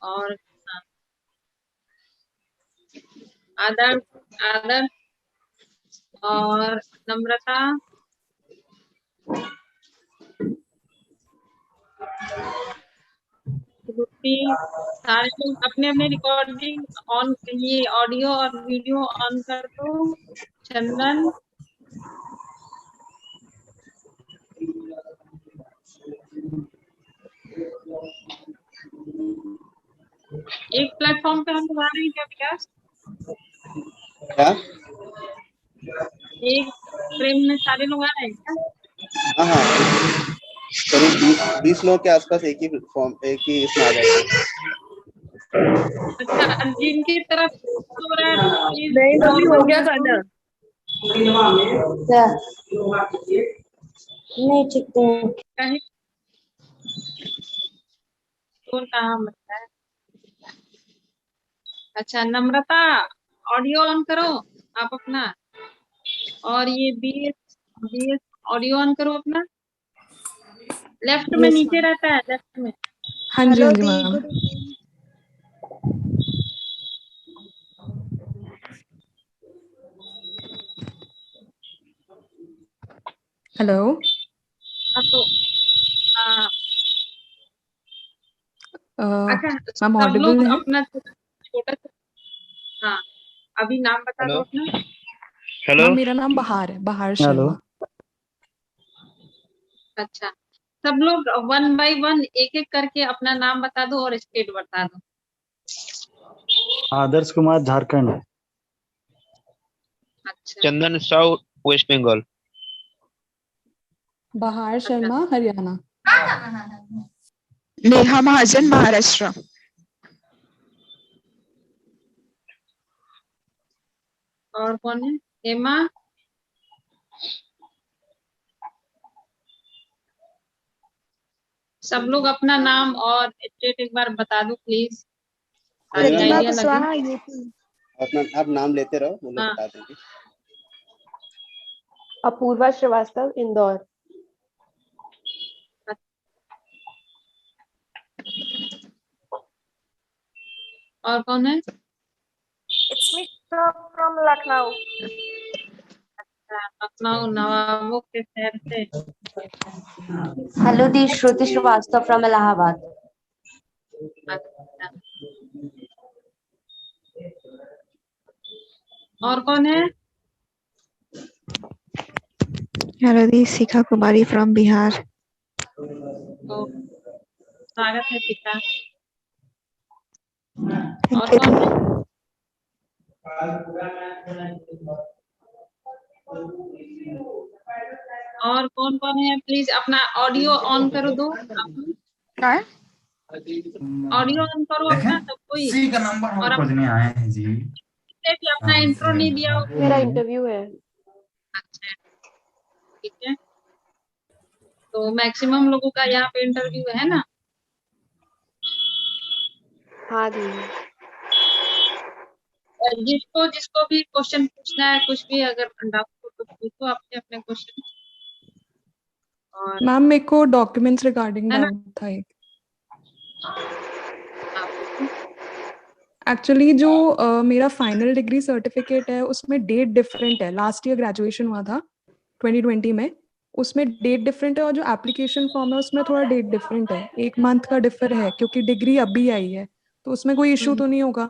और आदर्श, आदर्श और नम्रता, श्रुति, सारे लोग अपने अपने रिकॉर्डिंग ऑन, ये ऑडियो और वीडियो ऑन कर दो। चंदन, एक प्लेटफॉर्म पे हम लोग आ रहे हैं क्या विकास? क्या? एक फ्रेम में सारे लोग आ रहे हैं क्या? हाँ हाँ, करीब 20 लोग के आसपास एक ही फॉर्म, एक ही इसमें आ जाते हैं। अच्छा, जिनकी तरफ हो रहा है तो प्लीज नहीं मम्मी, हो गया खाना। क्या? नहीं ठीक है। कहीं और कहाँ बनता है? अच्छा नम्रता, ऑडियो ऑन करो आप अपना, और ये बीएस ऑडियो ऑन करो अपना। लेफ्ट में नीचे रहता है, लेफ्ट में। हाँ जी, हाँ जी मैम। हेलो। हाँ तो हाँ, अच्छा मैम सब लोग ऑडिबल है? अपना छोटा सा, हाँ अभी नाम बता दो अपना। हेलो। मैम मेरा नाम बहार है, बहार शर्मा। अच्छा, सब लोग 1 बाय 1 एक एक करके अपना नाम बता दो और स्टेट बता दो। आदर्श कुमार, झारखंड। अच्छा, चंदन साउ, वेस्ट बंगाल। बहार शर्मा, हरियाणा। नेहा महाजन, महाराष्ट्र। और कौन है? हेमा, सब लोग अपना नाम और स्टेट एक बार बता दो प्लीज, सारी प्रतिभा आइडिया कुशवाहा, लगे। अपना आप नाम लेते रहो, वो लोग हाँ। बता देंगे। अपूर्वा श्रीवास्तव, इंदौर। और कौन है? It's me from Lucknow. अच्छा, लखनऊ नवाबों के शहर से। हेलो दी, श्रुति श्रीवास्तव फ्रॉम इलाहाबाद। अच्छा, और कौन है? हेलो दी, शिखा कुमारी फ्रॉम बिहार। तो स्वागत है पिता। और कौन है? और कौन कौन है? प्लीज अपना ऑडियो ऑन करो दो। ऑडियो ऑन करो अपना सब कोई। सी का नंबर हम और खोजने आए हैं जी। अपना इंट्रो नहीं दिया हो। मेरा इंटरव्यू है। अच्छा ठीक है, तो मैक्सिमम लोगों का यहाँ पे इंटरव्यू है ना? हाँ दी। जिसको जिसको भी क्वेश्चन पूछना है, कुछ भी अगर डाउट हो तो पूछो अपने अपने क्वेश्चन। और मैम मेरे को डॉक्यूमेंट्स रिगार्डिंग डाउट था एक। एक्चुअली जो मेरा फाइनल डिग्री सर्टिफिकेट है उसमें डेट डिफरेंट है। लास्ट ईयर ग्रेजुएशन हुआ था 2020 में, उसमें डेट डिफरेंट है, और जो एप्लीकेशन फॉर्म है उसमें थोड़ा डेट डिफरेंट है, 1 मंथ का डिफर है, क्योंकि डिग्री अभी आई है। तो उसमें कोई इशू तो नहीं होगा?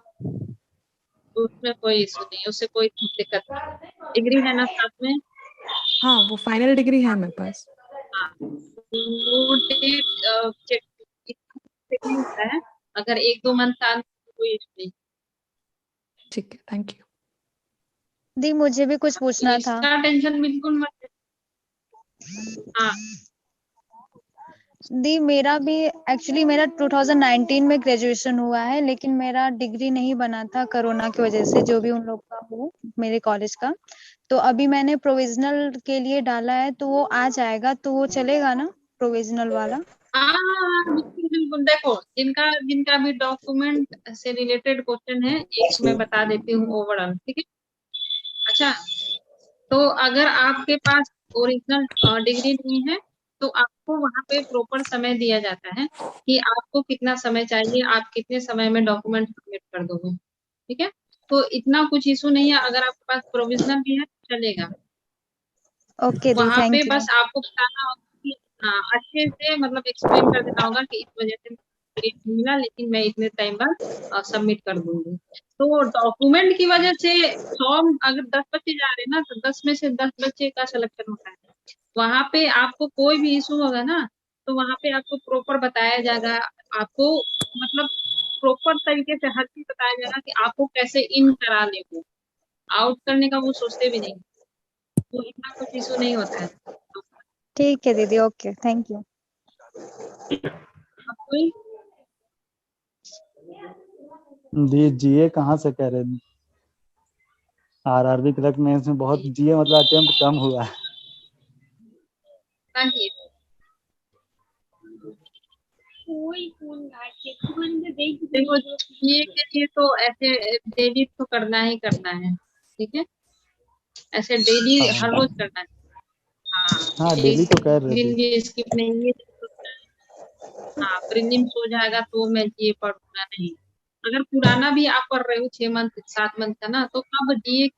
उसमें कोई इशू नहीं, उससे कोई दिक्कत नहीं। डिग्री है ना साथ में? हाँ वो फाइनल डिग्री है मेरे पास। हाँ, वो डेट चेक होता है, अगर 1-2 मंथ आगे तो कोई इशू नहीं। ठीक है, थैंक यू दी। मुझे भी कुछ पूछना था। इसका टेंशन बिल्कुल मत। हाँ दी, मेरा भी एक्चुअली मेरा 2019 में ग्रेजुएशन हुआ है, लेकिन मेरा डिग्री नहीं बना था कोरोना की वजह से, जो भी उन लोग का हो मेरे कॉलेज का। तो अभी मैंने प्रोविजनल के लिए डाला है, तो वो आ जाएगा, तो वो चलेगा ना प्रोविजनल वाला? हाँ बिल्कुल बिल्कुल। देखो, जिनका जिनका भी डॉक्यूमेंट से रिलेटेड क्वेश्चन है, एक मैं बता देती हूँ ओवरऑल, ठीक है? अच्छा, तो अगर आपके पास ओरिजिनल डिग्री नहीं है तो आपको वहाँ पे प्रॉपर समय दिया जाता है कि आपको कितना समय चाहिए, आप कितने समय में डॉक्यूमेंट सबमिट कर दोगे। ठीक है, तो इतना कुछ इशू नहीं है, अगर आपके पास प्रोविजनल भी है तो चलेगा। ओके दी, वहाँ पे थैंक यू। बस आपको बताना होगा कि अच्छे से मतलब एक्सप्लेन कर देना होगा कि इस वजह से ग्रेड मिला, लेकिन मैं इतने टाइम बाद सबमिट कर दूंगी। तो डॉक्यूमेंट की वजह से 100 अगर 10 बच्चे जा रहे हैं ना, तो 10 में से 10 बच्चे का सिलेक्शन होता है। वहाँ पे आपको कोई भी इशू होगा ना, तो वहाँ पे आपको प्रॉपर बताया जाएगा, आपको मतलब प्रॉपर तरीके से हर चीज बताया जाएगा कि आपको कैसे इन कराने को, आउट करने का वो सोचते भी नहीं, तो इतना कुछ इशू नहीं होता है। ठीक है दीदी, ओके, थैंक यू। अब कोई जी जीए कहाँ से कह रहे थे? आरआरबी क्लर्क में इसमें बहुत जीए मतलब अटेम्प्ट कम हुआ है। नहीं देखो, ये के लिए तो ऐसे डेली तो करना ही करना है। ठीक है, ऐसे डेली हर रोज करना है। हाँ, हाँ डेली एक तो कर रहे दिन थे। भी स्किप नहीं है। हाँ, प्रीलिम्स हो जाएगा तो मैं ये पढ़ूंगा नहीं। अगर पुराना भी आप पढ़ रहे हो 6 मंथ 7 मंथ का ना, तो कब ये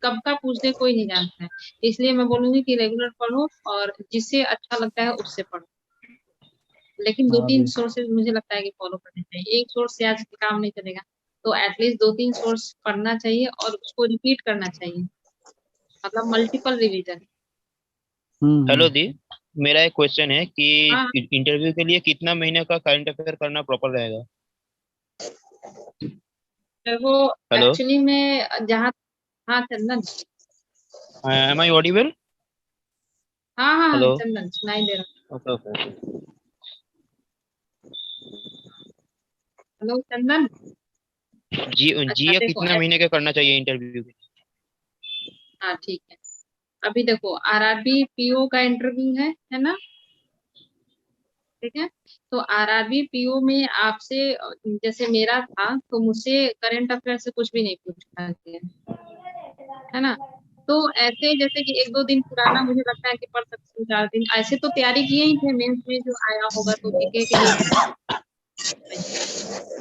कब का पूछ दे कोई नहीं जानता है। इसलिए मैं बोलूंगी कि रेगुलर पढ़ो और जिससे अच्छा लगता है उससे पढ़ो। लेकिन दो हाँ तीन अभी सोर्सेज मुझे लगता है कि फॉलो करने चाहिए, एक सोर्स से आज काम नहीं चलेगा, तो एटलीस्ट 2-3 सोर्स पढ़ना चाहिए और उसको रिपीट करना चाहिए, मतलब मल्टीपल रिवीजन। हेलो दी, मेरा एक क्वेश्चन है कि हाँ इंटरव्यू के लिए कितना महीने का करंट अफेयर करना प्रॉपर रहेगा? वो हेलो, एक्चुअली में जहाँ, हाँ चंदन, एम आई ऑडिबल? हाँ हाँ हाँ, हेलो, चंदन सुनाई दे रहा। Okay okay. हेलो चंदन। जी अच्छा जीए देखो कितना महीने का करना चाहिए इंटरव्यू के? हाँ ठीक है, अभी देखो आरआरबी पीओ का इंटरव्यू है ना। ठीक है, तो आरआरबी पीओ में आपसे जैसे मेरा था, तो मुझसे करंट अफेयर से कुछ भी नहीं पूछा गया, है ना। तो ऐसे जैसे कि 1-2 दिन पुराना मुझे लगता है कि पढ़ सकते हो, 4 दिन ऐसे तो तैयारी किए ही थे मेंस में जो आया होगा, तो जीके के लिए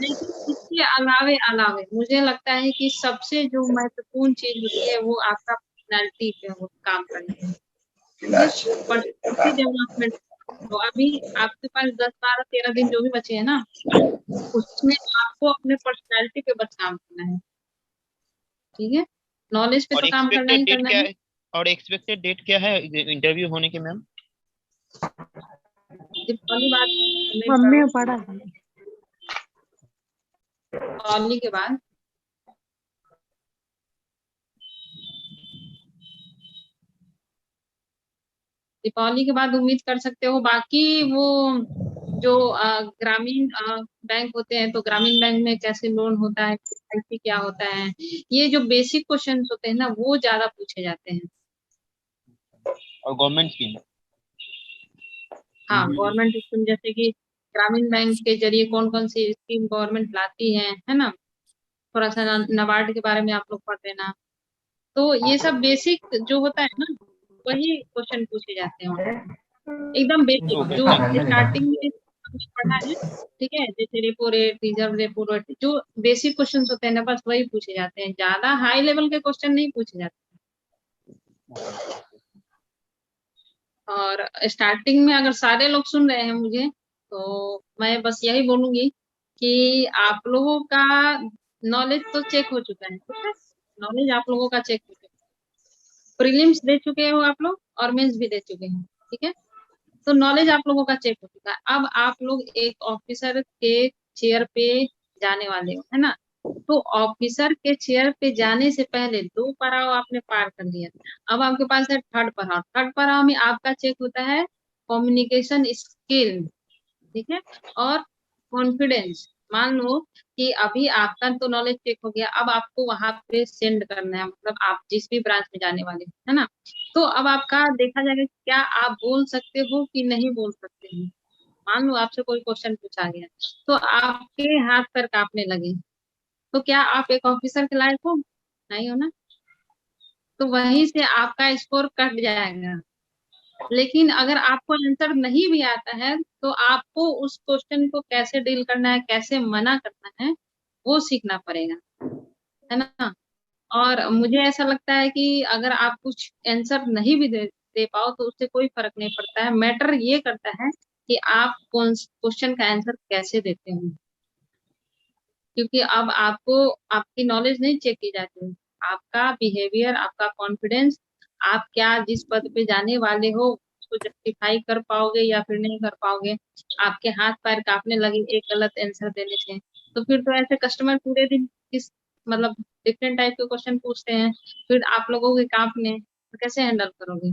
लेकिन इसके अलावे अलावे मुझे लगता है कि सबसे जो महत्वपूर्ण चीज होती है वो आपका पर्सनैलिटी पे वो काम करती है। ठीक है, पर्सनैलिटी डेवलपमेंट। तो अभी आपके पास 10, 12, 13 दिन जो भी बचे हैं ना, उसमें आपको अपने पर्सनैलिटी पे बस काम करना है। ठीक है, नॉलेज पे और तो काम करना एक्सपेक्टेड ही डेट करना क्या है। है? और एक्सपेक्टेड डेट क्या है इंटरव्यू होने की मैम? दीपावली बाद सबमिट मम्मी करो, पढ़ा दीपावली के बाद। दीपावली के बाद उम्मीद कर सकते हो। बाकी वो जो ग्रामीण बैंक होते हैं, तो ग्रामीण बैंक में कैसे लोन होता है, KYC क्या होता है, ये जो बेसिक क्वेश्चन होते हैं ना, वो ज्यादा पूछे जाते हैं। और गवर्नमेंट स्कीम? हाँ, गवर्नमेंट स्कीम जैसे कि ग्रामीण बैंक के जरिए कौन कौन सी स्कीम गवर्नमेंट लाती है ना। थोड़ा सा नाबार्ड के बारे में आप लोग पढ़ लेना। तो ये सब बेसिक जो होता है ना, वही क्वेश्चन पूछे जाते हैं वहाँ पे। एकदम बेसिक ओके जो थैंक स्टार्टिंग में हमने पढ़ा है। ठीक है, जैसे repo rate, reserve repo rate, जो बेसिक क्वेश्चन होते हैं ना, बस वही पूछे जाते हैं, ज्यादा हाई लेवल के क्वेश्चन नहीं पूछे जाते। और स्टार्टिंग में अगर सारे लोग सुन रहे हैं मुझे, तो मैं बस यही बोलूंगी कि आप लोगों का नॉलेज तो चेक हो चुका है। ठीक है, नॉलेज आप लोगों का चेक हो चुका है, प्रीलिम्स दे चुके हो आप लोग और मेंस भी दे चुके हैं। ठीक है, तो नॉलेज आप लोगों का चेक हो चुका है। अब आप लोग एक ऑफिसर के चेयर पे जाने वाले हो, है ना। तो ऑफिसर के चेयर पे जाने से पहले 2 पड़ाव आपने पार कर लिया। अब आपके पास है थर्ड पड़ाव। थर्ड पड़ाव में आपका चेक होता है कम्युनिकेशन स्किल। ठीक है, और कॉन्फिडेंस। मान लो कि अभी आपका तो नॉलेज चेक हो गया, अब आपको वहां पे सेंड करना है, मतलब आप जिस भी ब्रांच में जाने वाले हो, है ना। तो अब आपका देखा जाएगा कि क्या आप बोल सकते हो कि नहीं बोल सकते हो। मान लो आपसे कोई क्वेश्चन पूछा गया, तो आपके हाथ पैर कांपने लगे, तो क्या आप एक ऑफिसर के लायक हो? नहीं हो ना। तो वहीं से आपका स्कोर कट जाएगा। लेकिन अगर आपको आंसर नहीं भी आता है तो आपको उस क्वेश्चन को कैसे डील करना है, कैसे मना करना है, वो सीखना पड़ेगा, है ना। और मुझे ऐसा लगता है कि अगर आप कुछ आंसर नहीं भी दे पाओ तो उससे कोई फर्क नहीं पड़ता है। मैटर ये करता है कि आप कौन क्वेश्चन का आंसर कैसे देते हो, क्योंकि अब आपको आपकी नॉलेज नहीं चेक की जाती है, आपका बिहेवियर, आपका कॉन्फिडेंस, आप क्या जिस पद पे जाने वाले हो उसको जस्टिफाई कर पाओगे या फिर नहीं कर पाओगे। आपके हाथ पैर कांपने लगे एक गलत आंसर देने से, तो फिर तो ऐसे कस्टमर पूरे दिन किस मतलब डिफरेंट टाइप के क्वेश्चन पूछते हैं, फिर आप लोगों के कांपने तो कैसे हैंडल करोगे।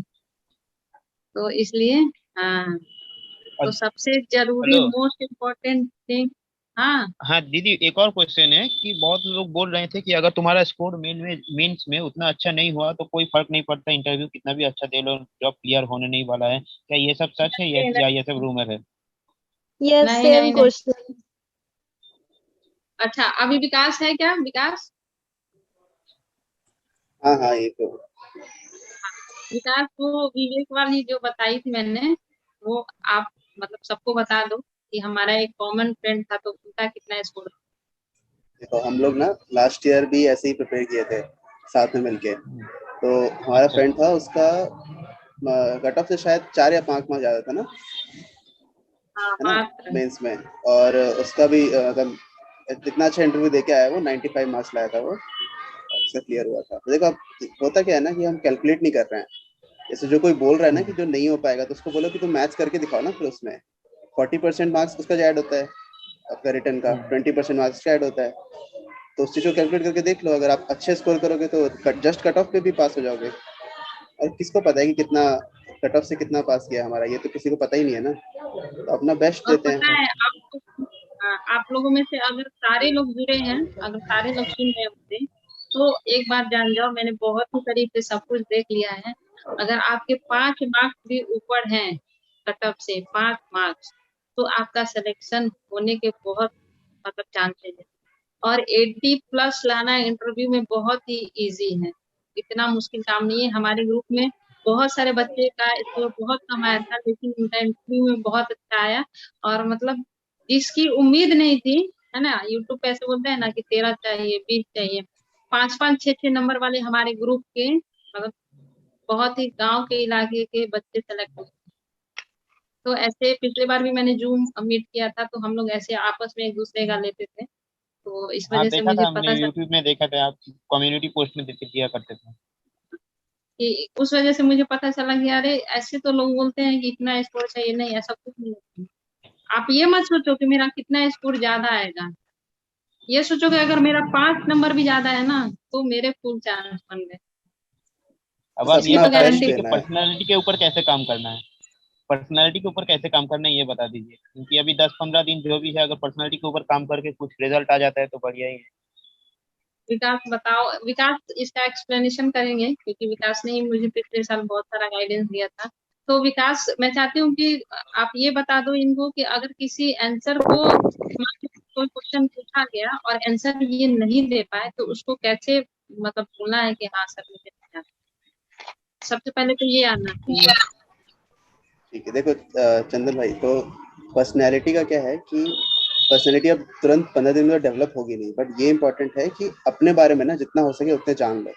तो इसलिए हाँ, तो सबसे जरूरी हेलो। Most important thing. हाँ हाँ दीदी, एक और क्वेश्चन है कि बहुत लोग बोल रहे थे कि अगर तुम्हारा स्कोर मेंस में उतना अच्छा नहीं हुआ तो कोई फर्क नहीं पड़ता, इंटरव्यू कितना भी अच्छा दे लो, जॉब क्लियर होने नहीं वाला है। क्या ये सब सच है या ये सब रूमर है? यस, नहीं सेम नहीं नहीं। क्वेश्चन। अच्छा अभी विकास है क्या, विकास? हाँ हाँ, ये तो विकास वो विवेक वाली जो बताई थी मैंने, वो आप मतलब सबको बता दो कि हमारा एक कॉमन फ्रेंड था तो उनका कितना स्कोर। देखो, हम लोग ना लास्ट ईयर भी ऐसे ही प्रिपेयर किए थे साथ में मिलके। तो हमारा अच्छा। फ्रेंड था, उसका कट ऑफ से शायद 4 या 5 मार्क्स ज्यादा था ना, हाँ है ना, मात्र। मेंस में। और उसका भी मतलब इतना अच्छा इंटरव्यू दे के आया, वो 95 मार्क्स लाया था वो, और उसका क्लियर हुआ था। तो देखो, अब होता क्या है ना कि हम कैलकुलेट नहीं कर रहे हैं। जैसे जो कोई बोल रहा है ना कि जो नहीं हो पाएगा, तो उसको बोलो कि तुम मैथ्स करके दिखाओ ना, फिर उसमें 40% मार्क्स उसका ऐड होता है, आपका रिटर्न का 20% मार्क्स ऐड होता है। तो उस चीज को कैलकुलेट करके देख लो, अगर आप अच्छे स्कोर करोगे तो जस्ट कट ऑफ पे भी पास हो जाओगे। और किसको पता है कि कितना कट ऑफ से कितना पास किया हमारा, ये तो किसी को पता ही नहीं है ना। तो अपना बेस्ट और देते पता हैं। है आपको, हाँ, आप लोगों में से अगर सारे लोग जुड़े हैं, अगर सारे लोग सुन रहे होते तो एक बात जान जाओ, मैंने बहुत ही करीब से सब कुछ देख लिया है। अगर आपके 5 मार्क्स भी ऊपर हैं कट ऑफ से, 5 मार्क्स, तो आपका सिलेक्शन होने के बहुत मतलब चांसेस है। और 80+ लाना इंटरव्यू में बहुत ही इजी है, इतना मुश्किल काम नहीं है। हमारे ग्रुप में बहुत सारे बच्चे का स्कोर बहुत कम आया था, लेकिन उनका इंटरव्यू में बहुत अच्छा आया। और मतलब जिसकी उम्मीद नहीं थी, है ना, यूट्यूब पे ऐसे बोलते हैं ना कि 13 चाहिए, 20 चाहिए, 5-5, 6-6 नंबर वाले हमारे ग्रुप के मतलब बहुत ही गांव के इलाके के बच्चे सेलेक्ट हुए। तो ऐसे पिछले बार भी मैंने जूम मीट किया था, तो हम लोग ऐसे आपस में एक दूसरे का लेते थे, तो इस हाँ वजह से देखा मुझे था, हमने पता चला यूट्यूब में देखा था, आप कम्युनिटी पोस्ट में किया करते थे। कि उस वजह से मुझे पता चला कि अरे ऐसे तो लोग बोलते हैं कि इतना स्कोर चाहिए, नहीं ऐसा कुछ नहीं है। आप ये मत सोचो कि मेरा कितना स्कोर ज्यादा आएगा, ये सोचो कि अगर मेरा 5 नंबर भी ज्यादा है ना तो मेरे फुल चांस बन गए। अब बस आप ये इसकी अपना तो बता बेस्ट गारंटी। दीजिए कि देना है। पर्सनालिटी के ऊपर कैसे काम करना है। पर्सनालिटी के ऊपर कैसे काम करना है ये बता दीजिए, क्योंकि अभी 10-15 दिन जो भी है, अगर पर्सनालिटी के ऊपर काम करके कुछ रिजल्ट आ जाता है तो बढ़िया ही है। विकास बताओ, विकास इसका एक्सप्लेनेशन करेंगे क्योंकि विकास ने ही मुझे पिछले साल बहुत सारा गाइडेंस दिया था। तो विकास मैं चाहती हूँ कि आप ये बता दो इनको कि अगर किसी आंसर को मान लो कोई क्वेश्चन पूछा गया और आंसर ये नहीं दे पाए तो उसको कैसे मतलब बोलना है कि हाँ सर मुझे नहीं आता। सबसे पहले तो ये आना चाहिए। ठीक है, देखो चंदन भाई, तो पर्सनैलिटी का क्या है कि पर्सनैलिटी अब तुरंत 15 दिन में डेवलप होगी नहीं, बट ये इंपॉर्टेंट है कि अपने बारे में ना जितना हो सके उतने जान लो।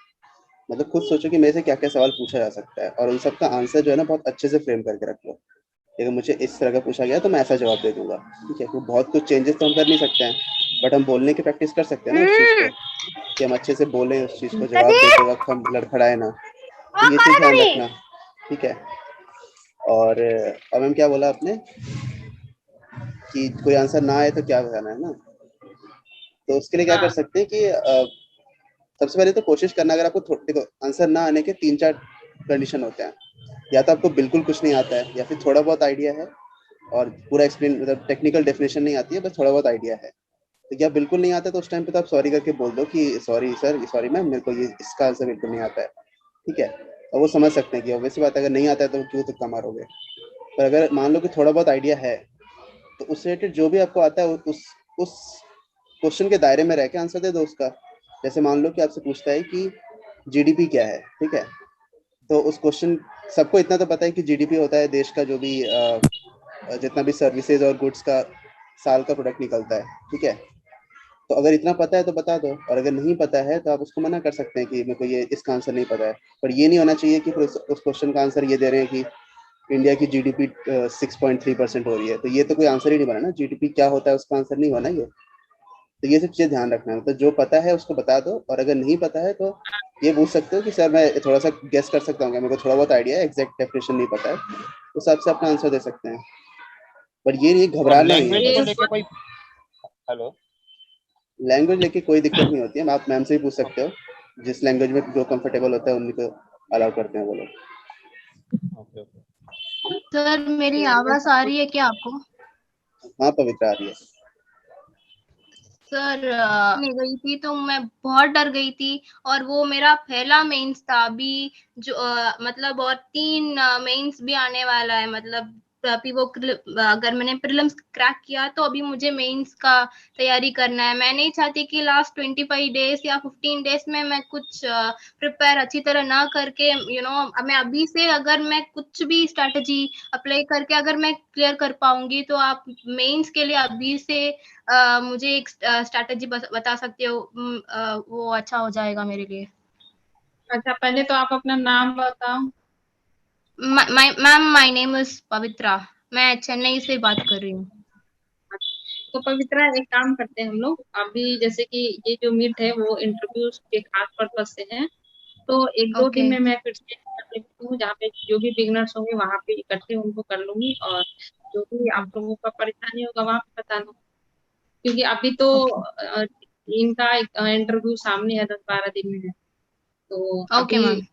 मतलब खुद सोचो कि मेरे से क्या क्या सवाल पूछा जा सकता है, और उन सब का आंसर जो है ना बहुत अच्छे से फ्रेम करके रख लो। अगर मुझे इस तरह का पूछा गया तो मैं ऐसा जवाब दे दूंगा। ठीक है, तो बहुत कुछ चेंजेस तो हम कर नहीं सकते हैं, बट हम बोलने की प्रैक्टिस कर सकते हैं ना उस चीज़ को, कि हम अच्छे से बोलें उस चीज़ को, जवाब देते वक्त हम लड़खड़ाए ना। तो ये चीज़ ध्यान रखना। ठीक है। और अब हम क्या बोला आपने कि कोई आंसर ना आए तो क्या करना है ना, तो उसके लिए क्या कर हाँ सकते हैं कि सबसे पहले तो कोशिश करना, अगर आपको देखो आंसर ना आने के 3-4 कंडीशन होते हैं। या तो आपको बिल्कुल कुछ नहीं आता है, या फिर थोड़ा बहुत आइडिया है और पूरा एक्सप्लेन मतलब टेक्निकल डेफिनेशन नहीं आती है, बस थोड़ा बहुत आइडिया है। तो क्या बिल्कुल नहीं आता है, तो उस टाइम पे तो आप सॉरी करके बोल दो कि सॉरी सर, सॉरी मैम, मेरे को ये इसका आंसर बिल्कुल नहीं आता है। ठीक है, और वो समझ सकते हैं कि वैसी बात है, अगर नहीं आता है तो क्यों तुक्का मारोगे। पर अगर मान लो कि थोड़ा बहुत आइडिया है, तो उससे रिलेटेड जो भी आपको आता है उस क्वेश्चन के दायरे में रह के आंसर दे दो उसका। जैसे मान लो कि आपसे पूछता है कि जीडीपी क्या है, ठीक है, तो उस क्वेश्चन सबको इतना तो पता है कि जीडीपी होता है देश का जो भी जितना भी सर्विसेज और गुड्स का साल का प्रोडक्ट निकलता है, ठीक है। तो अगर इतना पता है तो बता दो, और अगर नहीं पता है तो आप उसको मना कर सकते हैं कि मेरे को ये इसका आंसर नहीं पता है। पर ये नहीं होना चाहिए कि फिर उस क्वेश्चन का आंसर ये दे रहे हैं कि इंडिया की जीडीपी 6.3% हो रही है, तो ये तो कोई आंसर ही नहीं बना ना। जीडीपी क्या होता है उसका आंसर नहीं होना ये। तो ये सब चीजें ध्यान रखना है, मतलब जो पता है उसको बता दो, और अगर नहीं पता है तो ये पूछ सकते हो कि सर मैं थोड़ा सा गेस कर सकता हूँ क्या, मेरे को थोड़ा बहुत आइडिया है, एग्जैक्ट डेफिनेशन नहीं पता है, उस हिसाब से अपना आंसर दे सकते हैं। पर ये नहीं और घबराना नहीं है लैंग्वेज को बस। लेके कोई, हेलो, लैंग्वेज लेके कोई दिक्कत नहीं होती है, आप मैम से ही पूछ सकते हो, जिस लैंग्वेज में जो कंफर्टेबल होता है उन्हीं को अलाउ करते हैं वो लोग। Okay okay. सर मेरी आवाज आ रही है क्या आपको? हाँ पवित्र आ रही है। सर नहीं गई थी तो मैं बहुत डर गई थी, और वो मेरा पहला मेंस था अभी जो मतलब, और 3 मेंस भी आने वाला है, मतलब अभी वो अगर मैंने प्रीलिम्स क्रैक किया तो अभी मुझे मेंस का तैयारी करना है। मैं नहीं चाहती कि लास्ट 25 डेज या 15 डेज में मैं कुछ प्रिपेयर अच्छी तरह ना करके मैं अभी से अगर मैं कुछ भी स्ट्रेटजी अप्लाई करके अगर मैं क्लियर कर पाऊंगी, तो आप मेंस के लिए अभी से मुझे एक स्ट्रैटेजी बता सकते हो, वो अच्छा हो जाएगा मेरे लिए। अच्छा, पहले तो आप अपना नाम बताओ। मैम माय नेम इज पवित्रा, मैं चेन्नई से बात कर रही हूँ। तो पवित्रा, एक काम करते हैं हम लोग अभी, जैसे कि ये जो मीट है वो इंटरव्यू के खास पर्पज से है, तो 1-2 दिन ओके में मैं फिर से कर लेती हूँ, जहाँ पे जो भी बिगनर्स होंगे वहाँ पे इकट्ठे उनको कर लूंगी, और जो भी आप लोगों का परेशानी होगा वहाँ पे बताना, क्योंकि अभी तो ओके इनका इंटरव्यू सामने है, 10-12 दिन में है, तो ओके अभी मैम।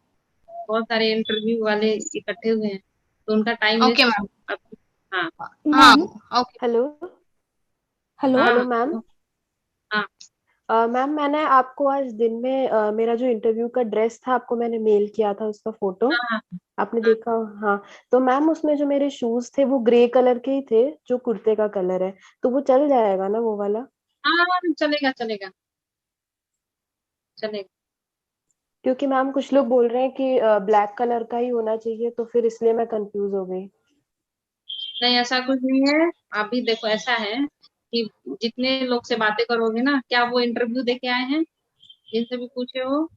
बहुत सारे इंटरव्यू वाले इकट्ठे हुए हैं, तो उनका टाइम ओके वेस्ट मैम। अभी। हाँ हाँ ma'am okay. Hello hello. Hello हाँ मैम। हाँ मैम मैंने आपको आज दिन में मेरा जो इंटरव्यू का ड्रेस था आपको मैंने मेल किया था उसका फोटो, हाँ आपने हाँ देखा? हाँ। तो मैम उसमें जो मेरे शूज थे वो ग्रे कलर के ही थे जो कुर्ते का कलर है, तो वो चल जाएगा ना वो वाला? हाँ, चलेगा चलेगा चलेगा। क्योंकि मैम कुछ लोग बोल रहे हैं कि ब्लैक कलर का ही होना चाहिए, तो फिर इसलिए मैं कंफ्यूज हो गई। नहीं, ऐसा कुछ नहीं है। अभी देखो, ऐसा है कि जितने लोग से बातें करोगे ना, क्या वो इंटरव्यू दे के आए हैं जिनसे भी पूछे हो?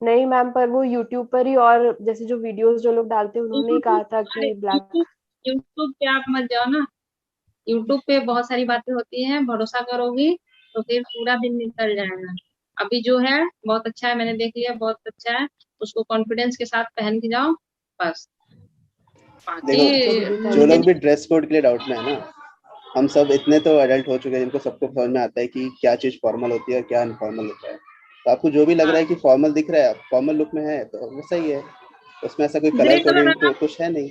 नहीं मैम, पर वो यूट्यूब पर ही, और जैसे जो वीडियोस जो लोग डालते हैं उन्होंने ही कहा था अरे कि ब्लैक। यूट्यूब पे आप मत जाओ ना, यूट्यूब पे बहुत सारी बातें होती हैं, भरोसा करोगी तो फिर पूरा दिन निकल जाएगा। अभी जो है बहुत अच्छा है, मैंने देख लिया, बहुत अच्छा है, उसको कॉन्फिडेंस के साथ पहन के जाओ, बस। बाकी ठीक है देखो, दीदी, जो थैंक लोग यू। भी ड्रेस कोड के लिए डाउट में है ना, हम सब इतने तो एडल्ट हो चुके हैं जिनको सबको समझ में आता है कि क्या चीज फॉर्मल होती है और क्या अनफॉर्मल होता है। तो आपको जो भी लग रहा हाँ, है कि फॉर्मल दिख रहा है, फॉर्मल लुक में है, तो वो सही है। उसमें ऐसा कोई ग्रे कलर कलर कोडिंग लगा, कुछ है नहीं।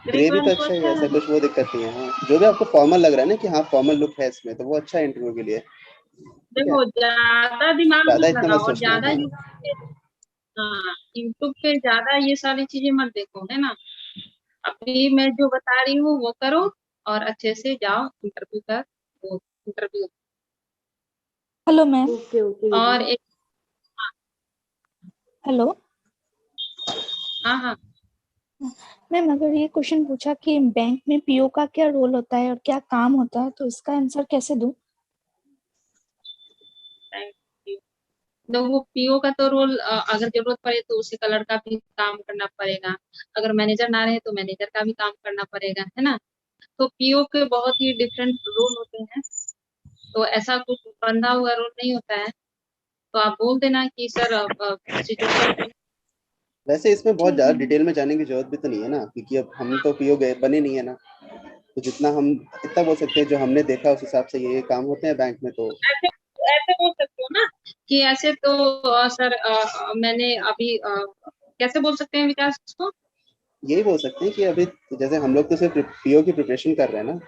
ग्रे ग्रे भी कलर तो तो अच्छा ही अच्छा है, ऐसा है। कुछ वो दिक्कत नहीं है। हाँ, जो भी आपको फॉर्मल लग रहा है ना कि हाँ फॉर्मल लुक है इसमें, तो वो अच्छा है इंटरव्यू के लिए। ठीक है, देखो, ज्यादा दिमाग ज्यादा मत इतना मत लगाओ, और सोचना। ज्यादा हाँ हाँ, यूट्यूब पे ज्यादा ये सारी चीजें मत देखो, है ना। अभी मैं जो बता रही हूँ वो करो, और अच्छे से जाओ इंटरव्यू का, वो interview. Hello ma'am. Okay okay दीदी। और एक, हेलो हाँ हाँ, मैम, अगर ये क्वेश्चन पूछा कि बैंक में पीओ का क्या रोल होता है और क्या काम होता है, तो इसका आंसर कैसे दूं? Thank you. देखो, पीओ का तो रोल, अगर जरूरत पड़े तो उसी कलर का भी काम करना पड़ेगा, अगर मैनेजर ना रहे तो मैनेजर का भी काम करना पड़ेगा, है ना। तो पीओ के बहुत ही डिफरेंट रोल होते हैं, तो ऐसा कुछ बंधा हुआ रोल नहीं होता है। तो आप बोल देना कि सर सिचुएशन। वैसे इसमें बहुत ठीक ज्यादा है मैम। डिटेल में जाने की जरूरत भी तो नहीं है ना, क्योंकि अब हम तो पीओ गए बने नहीं है ना। तो जितना हम इतना बोल सकते हैं, जो हमने देखा उस हिसाब से ये काम होते हैं बैंक में। तो ऐसे ऐसे बोल सकते हो ना कि ऐसे तो सर, मैंने अभी कैसे बोल सकते हैं विकास इसको? यही बोल सकते हैं कि अभी जैसे हम लोग तो सिर्फ पीओ की प्रिपरेशन कर रहे हैं ना,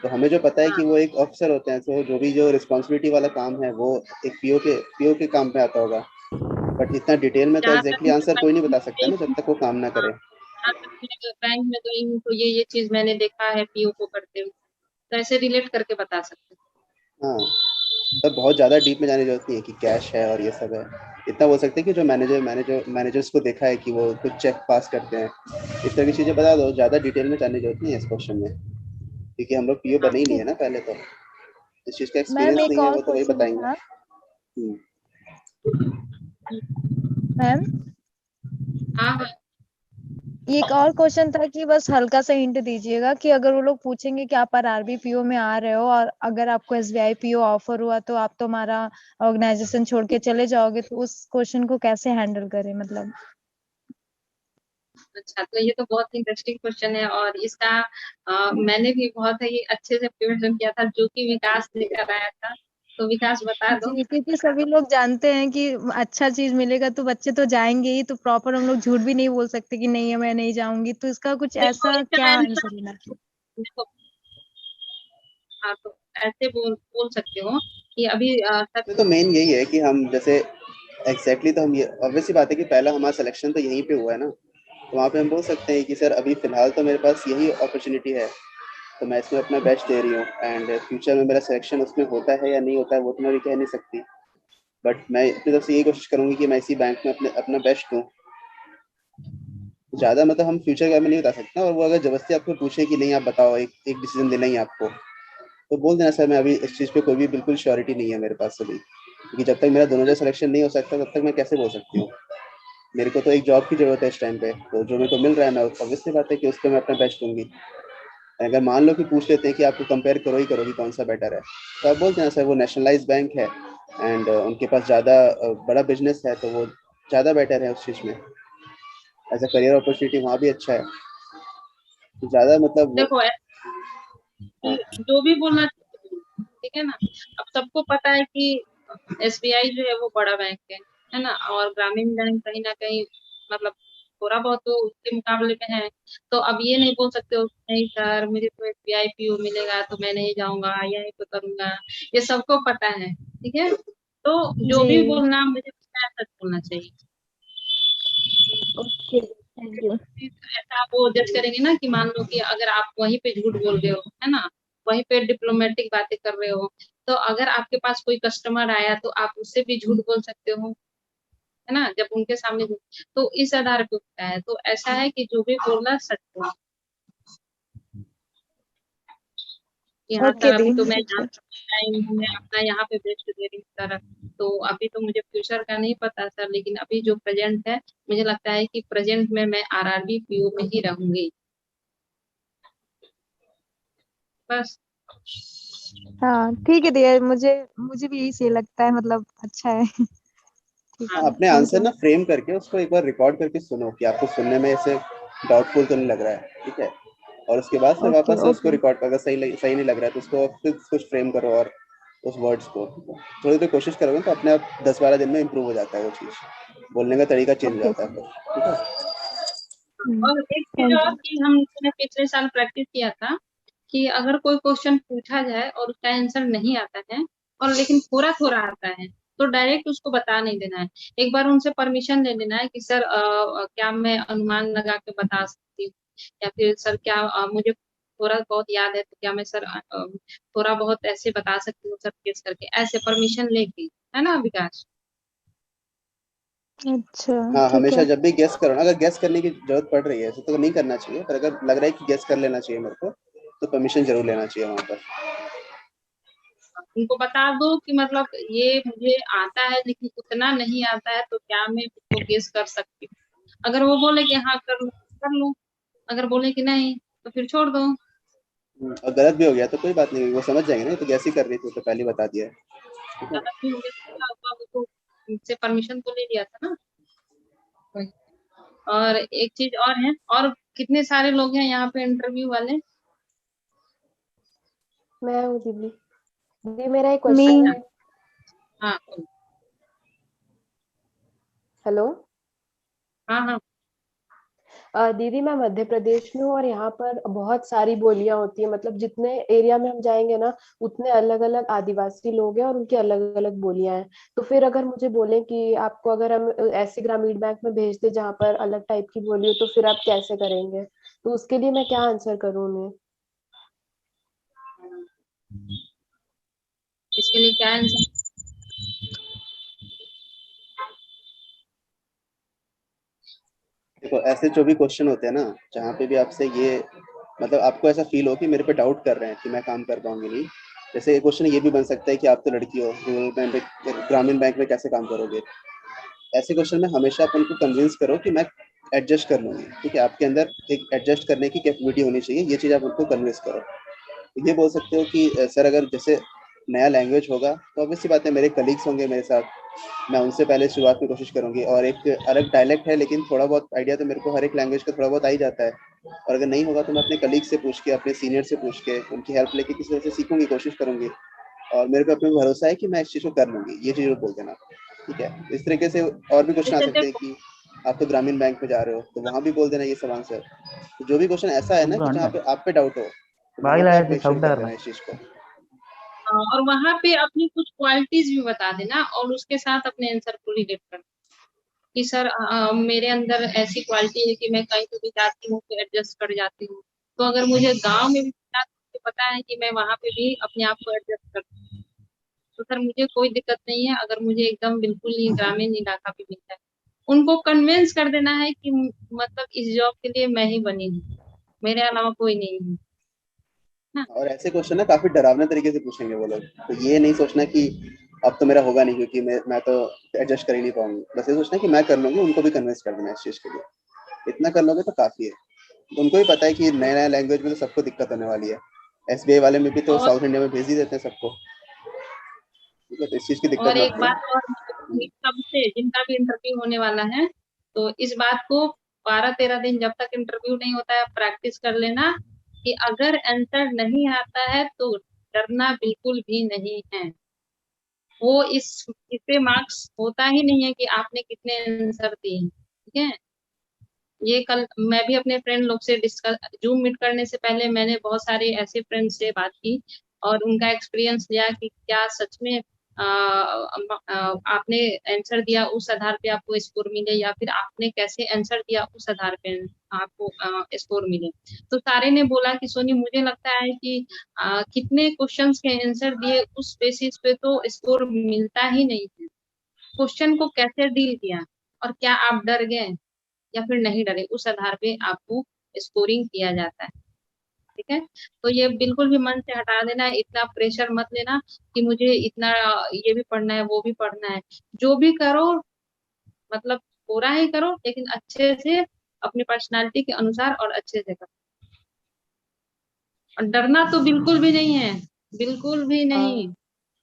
तो हमें जो पता है हाँ, कि वो एक ऑफिसर होते हैं, तो जो भी जो रिस्पॉन्सिबिलिटी वाला काम है वो एक पीओ के काम पे आता होगा। बट इतना डिटेल में तो जहाँ तक एग्जैक्टली मुझे आंसर कोई नहीं बता सकता ना जब बैंक, तक वो काम ना हाँ, करे। जहाँ तक मुझे बैंक में तो इनको ये चीज मैंने देखा है पीओ को करते हुए, तो ऐसे रिलेट करके बता सकते हैं। हाँ, मतलब बहुत ज़्यादा डीप में जाने की जरूरत नहीं है कि कैश है और ये सब है। इतना बोल सकते हैं कि जो मैनेजर्स को देखा है कि वो कुछ चेक पास करते हैं, इस तरह की चीज़ें बता दो। ज़्यादा डिटेल में जाने की जरूरत नहीं है इस क्वेश्चन में, क्योंकि हम लोग पीओ बने ही नहीं है ना पहले। तो इस चीज़ का मैम एक्सपीरियंस एक नहीं है, और वो तो वही क्वेश्चन बताएंगे। था हम्म। मैम, हाँ हाँ, ये एक और क्वेश्चन था कि बस हल्का सा हिंट दीजिएगा कि अगर वो लोग पूछेंगे कि आप आरआरबी पीओ में आ रहे हो और अगर आपको एसबीआई पीओ ऑफर हुआ तो आप तो हमारा ऑर्गेनाइजेशन छोड़ के चले जाओगे, तो उस क्वेश्चन को कैसे हैंडल करें मतलब? अच्छा, तो ये तो बहुत इंटरेस्टिंग क्वेश्चन है और इसका मैंने भी बहुत ही अच्छे से प्रिपरेशन किया था, जो कि विकास लेकर आया था। तो विकास बता दो। जी, क्योंकि सभी लोग जानते हैं कि अच्छा चीज मिलेगा तो बच्चे तो जाएंगे ही, तो प्रॉपर हम लोग झूठ भी नहीं बोल सकते कि नहीं मैं नहीं जाऊंगी, तो इसका कुछ देखो ऐसा इसका क्या आंसर, आंसर देना चाहिए? देखो, हाँ तो ऐसे बोल सकते हो कि अभी सर, तो मेन यही है कि हम जैसे एग्जैक्टली तो हम ये ऑब्वियस सी बात है कि पहला हमारा सिलेक्शन तो यहीं पे हुआ है ना, तो वहाँ पे हम बोल सकते हैं कि सर अभी फिलहाल तो मेरे पास यही अपॉर्चुनिटी है, तो मैं इसमें अपना बेस्ट दे रही हूँ, एंड फ्यूचर में मेरा सिलेक्शन उसमें होता है या नहीं होता है वो तो मैं भी कह नहीं सकती, बट मैं अपनी तरफ से यही कोशिश करूंगी कि मैं इसी बैंक में अपना बेस्ट दूँ। ज़्यादा मतलब हम फ्यूचर के बारे में नहीं बता सकते, और वो अगर जबरदस्ती आपको पूछे कि नहीं आप बताओ, एक डिसीजन देना ही आपको, तो बोल देना सर मैं अभी इस चीज़ पे कोई भी बिल्कुल श्योरिटी नहीं है मेरे पास अभी, क्योंकि जब तक मेरा दोनों जगह सिलेक्शन नहीं हो सकता तब तक मैं कैसे बोल सकती हूँ। मेरे को तो एक जॉब की जरूरत है इस टाइम पे, तो जो मेरे को मिल रहा है मैं ऑब्वियसली बात है कि उस पर मैं अपना बेस्ट दूंगी। अगर मान लो कि पूछ लेते हैं कि आपको कंपेयर करो ही करो कि कौन सा बेटर है, तो आप बोलते हैं सर वो नेशनलाइज बैंक है एंड उनके पास ज़्यादा बड़ा बिजनेस है, तो वो ज़्यादा बेटर है उस चीज़ में, एज अ करियर अपॉर्चुनिटी वहाँ भी अच्छा है, तो ज़्यादा मतलब वो। देखो हाँ। जो भी बोलना चाहिए, ठीक है ना। अब सबको पता है कि एसबीआई जो है वो बड़ा बैंक है ना, और ग्रामीण बैंक कहीं ना कहीं मतलब थोड़ा बहुत तो उसके मुकाबले में है। तो अब ये नहीं बोल सकते हो कि नहीं सर मुझे तो एसबीआई पीओ मिलेगा तो मैं नहीं जाऊंगा, यही तो करूंगा। ये सबको पता है, ठीक है। तो जो भी जी, बोलना मुझे लगता है सच बोलना चाहिए। Okay, thank you. ऐसा वो जज करेंगे ना कि मान लो कि अगर आप वहीं पे झूठ बोल रहे हो, है ना, वहीं पे डिप्लोमेटिक बातें कर रहे हो, तो अगर आपके पास कोई कस्टमर आया तो आप उससे भी झूठ बोल सकते हो, है ना, जब उनके सामने तो इस आधार पे होता है। तो ऐसा है कि जो भी बोलना सच बोलो कि हाँ ओके सर दी, अभी तो मैं ठीक यहाँ है। आई हूँ, मैं अपना यहाँ पे बेस्ट दे रही हूँ सर। तो अभी तो मुझे फ्यूचर का नहीं पता सर, लेकिन अभी जो प्रेजेंट है मुझे लगता है कि प्रेजेंट में मैं आरआरबी पीओ में ही रहूंगी, बस। हाँ ठीक है दिया, मुझे मुझे भी यही सही लगता है, मतलब अच्छा है। ठीक हाँ, है, अपने थैंक आंसर यू। ना फ्रेम करके उसको एक बार रिकॉर्ड करके सुनो कि आपको सुनने में ऐसे डाउटफुल तो नहीं लग रहा है, ठीक है, और उसके बाद फिर ओके वापस से उसको ओके। रिकॉर्ड कर, अगर सही नहीं लग रहा है तो उसको फिर कुछ फ्रेम करो और उस वर्ड्स को थोड़ी देर कोशिश करोगे तो अपने आप 10-12 दिन में इम्प्रूव हो जाता है वो चीज़, बोलने का तरीका चेंज हो ओके, जाता है फिर, ठीक है। और एक चीज थैंक और यू। कि हमने पिछले साल प्रैक्टिस किया था कि अगर कोई क्वेश्चन पूछा जाए और उसका आंसर नहीं आता है और लेकिन थोड़ा थोड़ा आता है, तो डायरेक्ट उसको बता नहीं देना है। एक बार उनसे परमिशन ले लेना है कि सर क्या मैं अनुमान लगा के बता सकती हूँ, या फिर सर क्या मुझे थोड़ा बहुत याद है तो क्या मैं सर थोड़ा बहुत ऐसे बता सकती हूँ सर केस करके, ऐसे परमिशन लेके, है ना विकास। अच्छा, हाँ, ठीक हमेशा है। जब भी गेस करो ना, अगर गेस करने की जरूरत पड़ रही है ऐसे तो नहीं करना चाहिए, पर अगर लग रहा है कि गेस कर लेना चाहिए मेरे को, तो परमिशन जरूर लेना चाहिए वहाँ पर। उनको बता दो कि मतलब ये मुझे आता है लेकिन उतना नहीं आता है, तो क्या मैं उसको गेस कर सकती हूँ। अगर वो बोले कि हाँ कर लूँ, अगर बोले कि नहीं तो फिर छोड़ दो। और गलत भी हो गया तो कोई बात नहीं, वो समझ जाएंगे ना, ये तो गैस ही कर रही थी तो पहले ही बता दिया है, ठीक है। गलत भी हो गया तो क्या हुआ, वो तो मुझसे परमिशन तो ले लिया था ना। वही। और एक चीज और है, और कितने सारे लोग हैं यहाँ पे इंटरव्यू वाले। मैं हूँ दीदी। दीदी मेरा एक मी क्वेश्चन अच्छा, है। हाँ हेलो। हाँ हाँ। दीदी मैं मध्य प्रदेश में हूँ और यहाँ पर बहुत सारी बोलियां होती है, मतलब जितने एरिया में हम जाएंगे ना उतने अलग अलग आदिवासी लोग हैं और उनकी अलग अलग बोलियां हैं। तो फिर अगर मुझे बोले कि आपको अगर हम ऐसे ग्रामीण बैंक में भेज दे जहाँ पर अलग टाइप की बोली हो, तो फिर आप कैसे करेंगे? तो उसके लिए मैं क्या आंसर करूँ उन्हें? इसके लिए क्या आंसर? देखो ऐसे जो भी क्वेश्चन होते हैं ना, जहाँ पे भी आपसे ये मतलब आपको ऐसा फील हो कि मेरे पे डाउट कर रहे हैं कि मैं काम कर पाऊंगी नहीं, जैसे ये क्वेश्चन ये भी बन सकता है कि आप तो लड़की हो, रूरल बैंक में, ग्रामीण बैंक में कैसे काम करोगे। ऐसे क्वेश्चन में हमेशा अपन को कन्विंस करो कि मैं एडजस्ट कर लूंगी। ठीक है, आपके अंदर एक एडजस्ट करने की कैपेबिलिटी होनी चाहिए, ये चीज आप उनको कन्विंस करो। ये बोल सकते हो कि सर अगर जैसे नया लैंग्वेज होगा तो ऑब्वियस सी बात है, मेरे कलीग्स होंगे मेरे साथ, मैं उनसे पहले शुरुआत में कोशिश करूंगी। और एक अलग डायलेक्ट है, लेकिन थोड़ा बहुत आइडिया तो मेरे को हर एक लैंग्वेज का थोड़ा बहुत आ ही जाता है। और अगर नहीं होगा तो मैं अपने कलीग से पूछ के, अपने सीनियर से पूछ के, उनकी हेल्प लेके किसी तरह से सीखूंगी, कोशिश करूंगी। और मेरे को अपने भरोसा है कि मैं इस चीज को कर लूंगी, ये चीज बोल देना। ठीक है, इस तरीके से और भी क्वेश्चन आ जैसे सकते हैं देखो, कि आप तो ग्रामीण बैंक में जा रहे हो, तो वहां भी बोल देना ये सब आंसर। तो जो भी क्वेश्चन ऐसा है ना कि जहाँ पे आप पे डाउट हो, तो वहां पे आप मेंशन कर देना इस चीज को। और वहां पे अपनी कुछ क्वालिटीज भी बता देना और उसके साथ अपने आंसर को रिलेट करना कि सर मेरे अंदर ऐसी क्वालिटी है कि मैं कहीं पे भी जाती हूँ तो एडजस्ट कर जाती हूँ। तो अगर मुझे गांव में भी पता है कि मैं वहां पे भी अपने आप को एडजस्ट कर, तो सर मुझे कोई दिक्कत नहीं है अगर मुझे एकदम बिल्कुल ही ग्रामीण इलाका भी मिलता है। उनको कन्विंस कर देना है कि मतलब इस जॉब के लिए मैं ही बनी हूँ, मेरे अलावा कोई नहीं है ना। और ऐसे क्वेश्चन ना काफी डरावने तरीके से पूछेंगे वो लोग, तो ये नहीं सोचना कि अब तो मेरा होगा नहीं क्योंकि मैं तो एडजस्ट कर ही नहीं पाऊंगी। बस ये सोचना कि मैं कर लूंगी, उनको भी कन्विंस कर देना इस चीज के लिए। इतना कर लोगे तो काफी है। तो उनको भी पता है कि नया नया लैंग्वेज में तो सबको दिक्कत होने वाली है। एसबीआई वाले में भी तो और साउथ इंडिया में भेज ही देते हैं सबको। ठीक है, तो इस चीज की दिक्कत एक मत बात करो। और, सबसे जिनका भी इंटरव्यू होने वाला है, तो इस बात को 12-13 दिन जब तक इंटरव्यू नहीं होता है प्रैक्टिस कर लेना कि अगर आंसर नहीं आता है तो डरना बिल्कुल भी नहीं है। वो इससे मार्क्स होता ही नहीं है कि आपने कितने आंसर दिए। ठीक है, ये कल मैं भी अपने फ्रेंड लोग से डिस्कस, जूम मीट करने से पहले मैंने बहुत सारे ऐसे फ्रेंड से बात की और उनका एक्सपीरियंस लिया कि क्या सच में आपने आंसर दिया उस आधार पे आपको स्कोर मिले या फिर आपने कैसे आंसर दिया उस आधार पे आपको स्कोर मिले। तो सारे ने बोला कि सोनी मुझे लगता है कि कितने क्वेश्चंस के आंसर दिए उस बेसिस पे तो स्कोर मिलता ही नहीं है। क्वेश्चन को कैसे डील किया और क्या आप डर गए या फिर नहीं डरे, उस आधार पे आपको स्कोरिंग किया जाता है। ठीक है, तो ये बिल्कुल भी मन से हटा देना, इतना प्रेशर मत लेना कि मुझे इतना ये भी पढ़ना है वो भी पढ़ना है। जो भी करो मतलब पूरा ही करो, लेकिन अच्छे से अपनी पर्सनालिटी के अनुसार और अच्छे से करो। और डरना तो बिल्कुल भी नहीं है, बिल्कुल भी नहीं।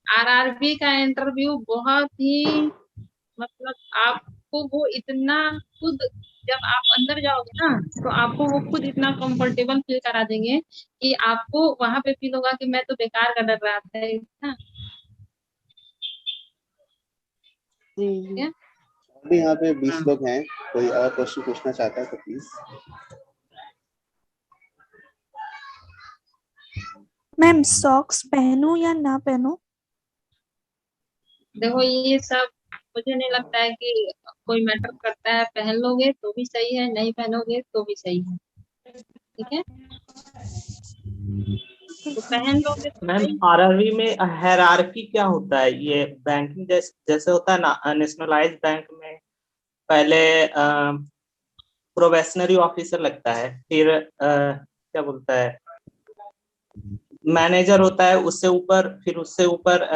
आरआरबी का इंटरव्यू बहुत ही मतलब आपको वो इतना खुद, जब आप अंदर जाओगे ना तो आपको वो खुद इतना कंफर्टेबल फील करा देंगे कि आपको वहां पे फील होगा कि मैं तो बेकार का डर रहा था ना। जी क्या? अभी यहाँ पे 20 लोग हैं, कोई और क्वेश्चन पूछना चाहता है तो प्लीज। मैम सॉक्स पहनूं या ना पहनूं? देखो ये सब मुझे नहीं लगता है कि कोई मैटर करता है, पहन लोगे तो भी सही है, नहीं पहनोगे तो भी सही है। ठीक है, तो पहन लोगे तो मैम सही। आरआरबी में हायरार्की क्या होता है? ये बैंकिंग जैसे होता है ना, नेशनलाइज बैंक में पहले प्रोबेशनरी ऑफिसर लगता है, फिर क्या बोलता है, मैनेजर होता है, उससे ऊपर, फिर उससे ऊपर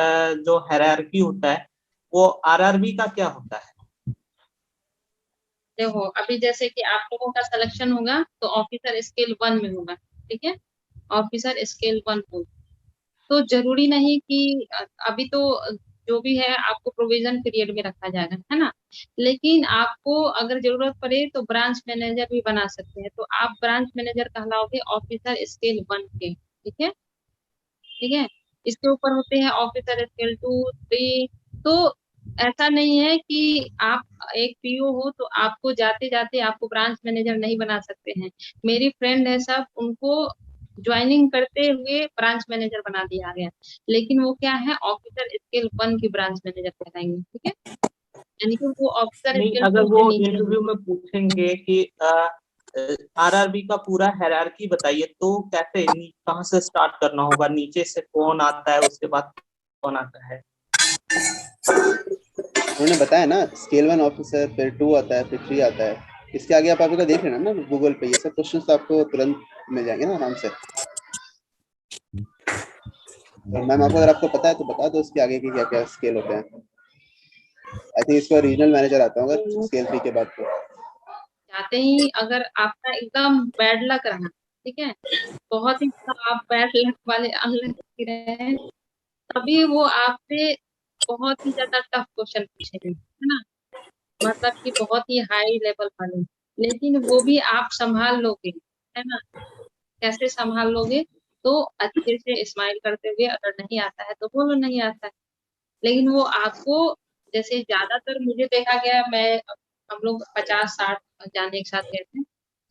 जो हायरार्की होता है वो आरआरबी का क्या होता है? देखो अभी जैसे कि आप लोगों का सिलेक्शन होगा तो ऑफिसर स्केल 1 में होगा। ठीक है, ऑफिसर स्केल 1 होगा। तो जरूरी नहीं कि अभी तो जो भी है आपको प्रोविजन पीरियड में रखा जाएगा, है ना। लेकिन आपको अगर जरूरत पड़े तो ब्रांच मैनेजर भी बना सकते हैं, तो आप ब्रांच मैनेजर कहलाओगे ऑफिसर स्केल 1 के। ठीक है, ठीक है, इसके ऊपर होते हैं ऑफिसर स्केल 2, 3। तो ऐसा नहीं है कि आप एक पीओ हो तो आपको जाते जाते आपको ब्रांच मैनेजर नहीं बना सकते हैं। मेरी फ्रेंड है सब, उनको ज्वाइनिंग करते हुए ब्रांच मैनेजर बना दिया गया, लेकिन वो क्या है ऑफिसर स्केल 1 की ब्रांच मैनेजर कहलाएंगे। ठीक है, यानी कि वो ऑफिसर नहीं, स्केल अगर 2 वो से नीचे हैं। इंटरव्यू में पूछेंगे कि आरआरबी का पूरा हायरार्की बताइए, तो कैसे कहाँ से स्टार्ट करना होगा, नीचे से कौन आता है, उसके बाद कौन आता है? उन्होंने बताया ना, स्केल 1 ऑफिसर, फिर 2 आता है, फिर 3 आता है। इसके आगे आप आपका देख लेना ना गूगल पे, ये सब क्वेश्चंस तो आपको तुरंत मिल जाएंगे ना आराम से। और मैम आपको, अगर आपको पता है तो बता दो इसके आगे के क्या क्या स्केल होते हैं। आई थिंक इसका रीजनल मैनेजर आता होगा स्केल 3 के बाद तो। जाते ही अगर आपका एकदम बैड लक रहा, ठीक है, बहुत ही आप बैड लक वाले अनलकी रहे, तभी वो आपसे बहुत ही ज्यादा टफ क्वेश्चन पूछेंगे, है ना, मतलब कि बहुत ही हाई लेवल वाले। लेकिन वो भी आप संभाल लोगे, है ना। कैसे संभाल लोगे? तो अच्छे से स्माइल करते हुए, अगर नहीं आता है तो बोलो नहीं आता है। लेकिन वो आपको, जैसे ज्यादातर मुझे देखा गया, हम लोग 50-60 जाने एक साथ गए थे,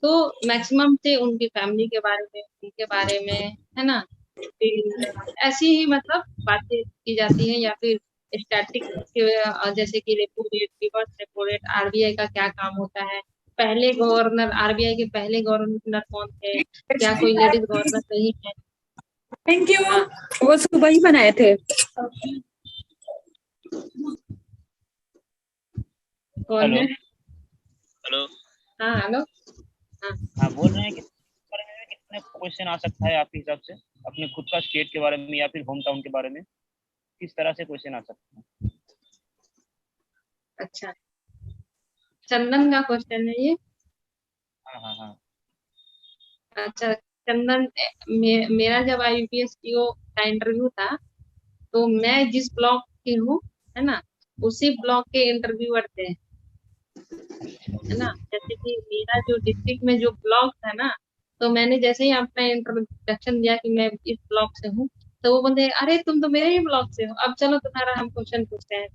तो मैक्सिमम से उनकी फैमिली के बारे में, उनके बारे में, है ना, फिर ऐसी ही मतलब बातें की जाती है, या फिर स्टैटिक के जैसे कि repo rate, reverse repo rate, RBI का क्या काम होता है, पहले गवर्नर, आरबीआई के पहले गवर्नर कौन थे, क्या कोई लेडीज गवर्नर नहीं है। Thank you. वो सुबह ही बनाए थे। कौन है? हेलो। हाँ हेलो। हाँ, बोल रहे हैं कि कितने क्वेश्चन आ सकता है आपके हिसाब से, अपने खुद का स्टेट के बारे में या फिर होम टाउन के बारे में, किस तरह से क्वेश्चन आ सकता है? अच्छा, चंदन का क्वेश्चन है ये। हाँ हाँ हाँ। अच्छा चंदन, मेरा जब IUPAC का इंटरव्यू था, तो मैं जिस ब्लॉक की हूँ, है ना, उसी ब्लॉक के इंटरव्यूअर थे, है ना। जैसे कि मेरा जो डिस्ट्रिक्ट में जो ब्लॉक था ना, तो मैंने जैसे ही अपना इंट्रोडक्शन दिया कि मैं इस ब्लॉक से हूँ, तो वो बोलते अरे तुम तो मेरे ही ब्लॉक से हो, अब चलो तुम्हारा हम क्वेश्चन पूछते हैं,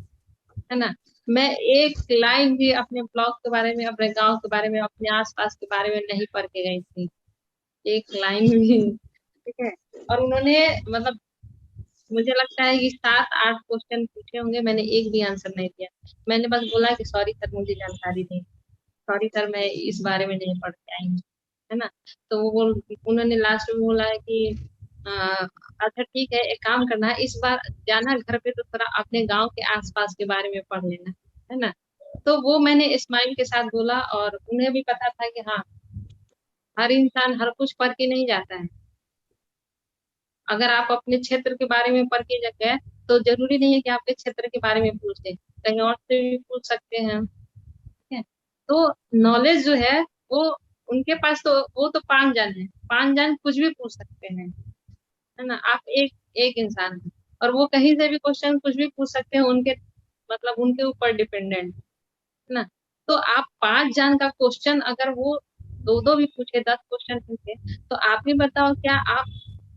है ना। मैं एक लाइन भी अपने ब्लॉक के बारे में, अपने गांव के बारे में, अपने आसपास के बारे में नहीं पढ़ के गई थी, एक लाइन भी, ठीक है। और उन्होंने मतलब, मुझे लगता है कि 7-8 क्वेश्चन पूछे होंगे, मैंने एक भी आंसर नहीं दिया। मैंने बस बोला कि सॉरी सर, मुझे जानकारी नहीं, सॉरी सर, मैं इस बारे में नहीं पढ़ के आई हूँ, है ना। तो उन्होंने लास्ट में बोला है कि अच्छा ठीक है, एक काम करना है, इस बार जाना घर पे तो थोड़ा अपने गांव के आसपास के बारे में पढ़ लेना, है ना। तो वो मैंने स्माइल के साथ बोला, और उन्हें भी पता था कि हाँ, हर इंसान हर कुछ पढ़ के नहीं जाता है। अगर आप अपने क्षेत्र के बारे में पढ़ के गए, तो जरूरी नहीं है कि आपके क्षेत्र के बारे में पूछे, कहीं और से भी पूछ सकते हैं, ठीक है। तो नॉलेज जो है वो उनके पास, तो वो तो 5 जन है, 5 जन कुछ भी पूछ सकते हैं, है ना। आप एक एक इंसान हैं, और वो कहीं से भी क्वेश्चन कुछ भी पूछ सकते हैं, उनके मतलब उनके ऊपर डिपेंडेंट, है ना। तो आप 5 जन का क्वेश्चन अगर वो 2-2 भी पूछे, 10 क्वेश्चन पूछे, तो आप ही बताओ, क्या आप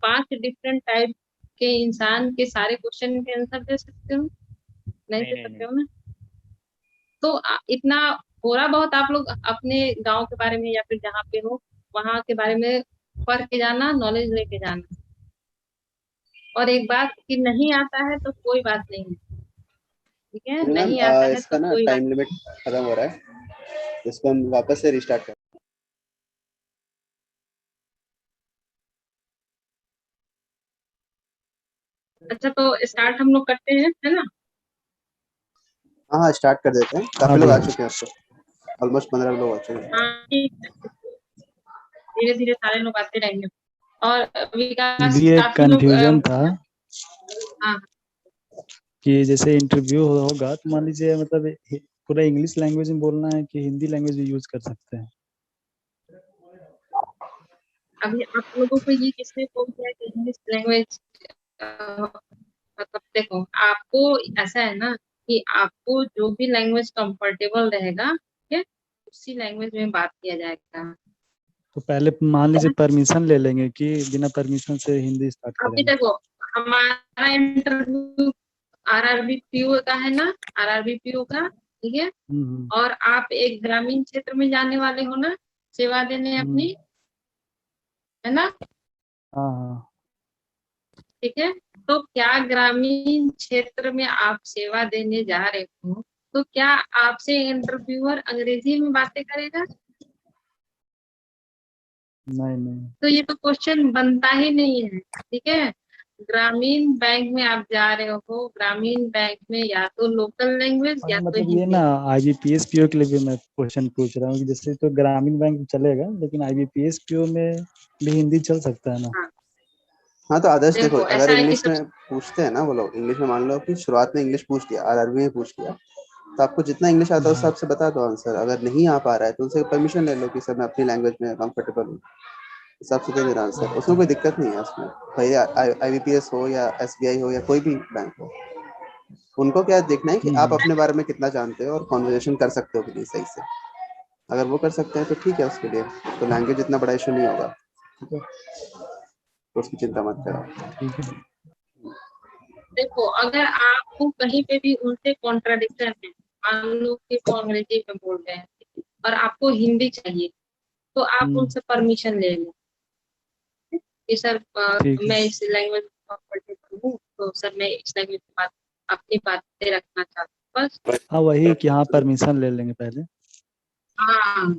5 डिफरेंट टाइप के इंसान के सारे क्वेश्चन के आंसर दे सकते हो? नहीं दे सकते हो ना। तो इतना थोड़ा बहुत आप लोग अपने गांव के बारे में, या फिर जहाँ पे हो वहां के बारे में पढ़ के जाना, नॉलेज लेके जाना। और एक बात कि नहीं आता है तो कोई बात नहीं है, ठीक है, मैम नहीं आता है इसका तो ना कोई बात टाइम लिमिट खत्म हो रहा है, इसको हम वापस से रिस्टार्ट करें। अच्छा, तो स्टार्ट हम लोग करते हैं, है ना। हाँ हाँ, स्टार्ट कर देते हैं। काफी लोग आ चुके हैं, अब तो ऑलमोस्ट 15 लोग आ चुके हैं। हाँ ठीक है, धीरे धीरे सारे लोग आते रहेंगे। और विकास, भी एक काफी लोग कंफ्यूजन था हाँ कि जैसे इंटरव्यू होगा तो मान लीजिए मतलब पूरा इंग्लिश लैंग्वेज में बोलना है कि हिंदी लैंग्वेज भी यूज कर सकते हैं? अभी आप लोगों को ये किसने बोल दिया कि इंग्लिश लैंग्वेज, मतलब देखो, आपको ऐसा है ना कि आपको जो भी लैंग्वेज कंफर्टेबल रहेगा, ठीक है, उसी लैंग्वेज में बात किया जाएगा। तो पहले मान लीजिए परमिशन ले लेंगे कि बिना परमिशन से हिंदी स्टार्ट अभी करेंगे? देखो, हमारा इंटरव्यू आरआरबी पीओ का है ना, आरआरबी पीओ का, ठीक है। और आप एक ग्रामीण क्षेत्र में जाने वाले हो ना, सेवा देने अपनी, है ना। हाँ हाँ। ठीक है, तो क्या ग्रामीण क्षेत्र में आप सेवा देने जा रहे हो, तो क्या आपसे इंटरव्यूअर अंग्रेजी में बातें करेगा? नहीं नहीं। तो ये तो क्वेश्चन बनता ही नहीं है, ठीक है। ग्रामीण बैंक में आप जा रहे हो, ग्रामीण बैंक में या तो लोकल लैंग्वेज या हाँ, तो मतलब ये हिंदी। ना IBPS PO के लिए भी मैं क्वेश्चन पूछ रहा हूँ कि जैसे तो ग्रामीण बैंक चलेगा लेकिन IBPS PO में भी हिंदी चल सकता है ना? हाँ हाँ तो आदर्श देखो, देखो, अगर ऐसा है कि इंग्लिश सब में पूछते हैं ना वो लोग, इंग्लिश में मान लो कि शुरुआत में इंग्लिश पूछ लिया, RRB में पूछ लिया, तो आपको जितना इंग्लिश आता है उस हिसाब से बता दो आंसर। अगर नहीं आ पा रहा है तो उनसे परमिशन ले लो कि सर मैं अपनी लैंग्वेज में कंफर्टेबल हूँ, हिसाब से दे मेरा आंसर, उसमें कोई दिक्कत नहीं है उसमें। भाई IBPS हो या SBI हो या कोई भी बैंक हो, उनको क्या देखना है कि आप अपने बारे में कितना जानते हो और कॉन्वर्जेशन कर सकते हो कि नहीं सही से। अगर वो कर सकते हैं तो ठीक है, उसके लिए तो लैंग्वेज इतना बड़ा इशू नहीं होगा, ठीक है, तो उसकी चिंता मत करो। ठीक है। देखो, अगर आपको कहीं पे भी उनसे कॉन्ट्राडिक्शन है, मान लो कि वो अंग्रेजी में बोल रहे हैं और आपको हिंदी चाहिए, तो आप उनसे परमिशन ले लें कि सर ठीक है। मैं इस लैंग्वेज में कंफर्टेबल हूँ, तो सर मैं इस लैंग्वेज में बात अपनी बातें रखना चाहता हूँ, बस। हाँ वही कि हाँ परमिशन ले लेंगे पहले। हाँ,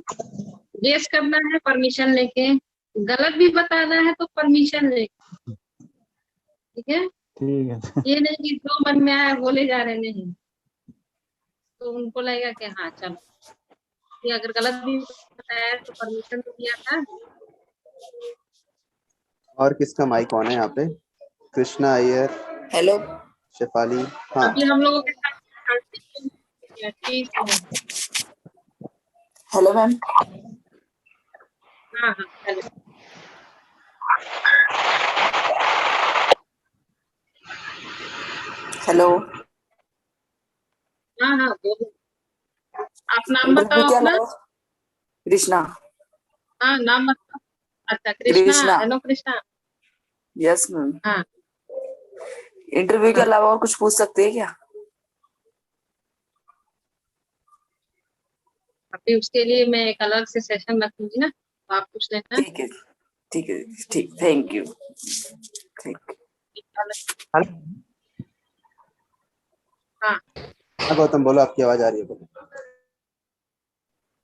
गेस करना है परमिशन लेके, गलत भी बताना है तो परमिशन लेके, ठीक है। ठीक है। ये नहीं कि जो मन में आया बोले जा रहे, नहीं तो उनको लगेगा कि हाँ चलो, कि अगर गलत भी बताया तो परमिशन तो दिया था। और किसका माइक ऑन है यहाँ पे? कृष्णा अय्यर, हेलो, शेफाली। हाँ अभी हम लोगों के साथ ठीक है। Hello ma'am. हाँ हाँ चलो। हेलो, हाँ हाँ बोलो, आप नाम इंटरव्यू बताओ क्या अपना। लगा? कृष्णा। हाँ नाम बताओ। अच्छा Krishna, Krishna. Hello Krishna. Yes ma'am. हाँ इंटरव्यू के हाँ अलावा और कुछ पूछ सकते हैं क्या? अभी उसके लिए मैं एक अलग से सेशन रखूंगी ना, तो आप पूछ लेना। ठीक है, ठीक है, ठीक, थैंक यू, थैंक यू। हाँ हाँ गौतम बोलो, आपकी आवाज आ रही है, बोलो।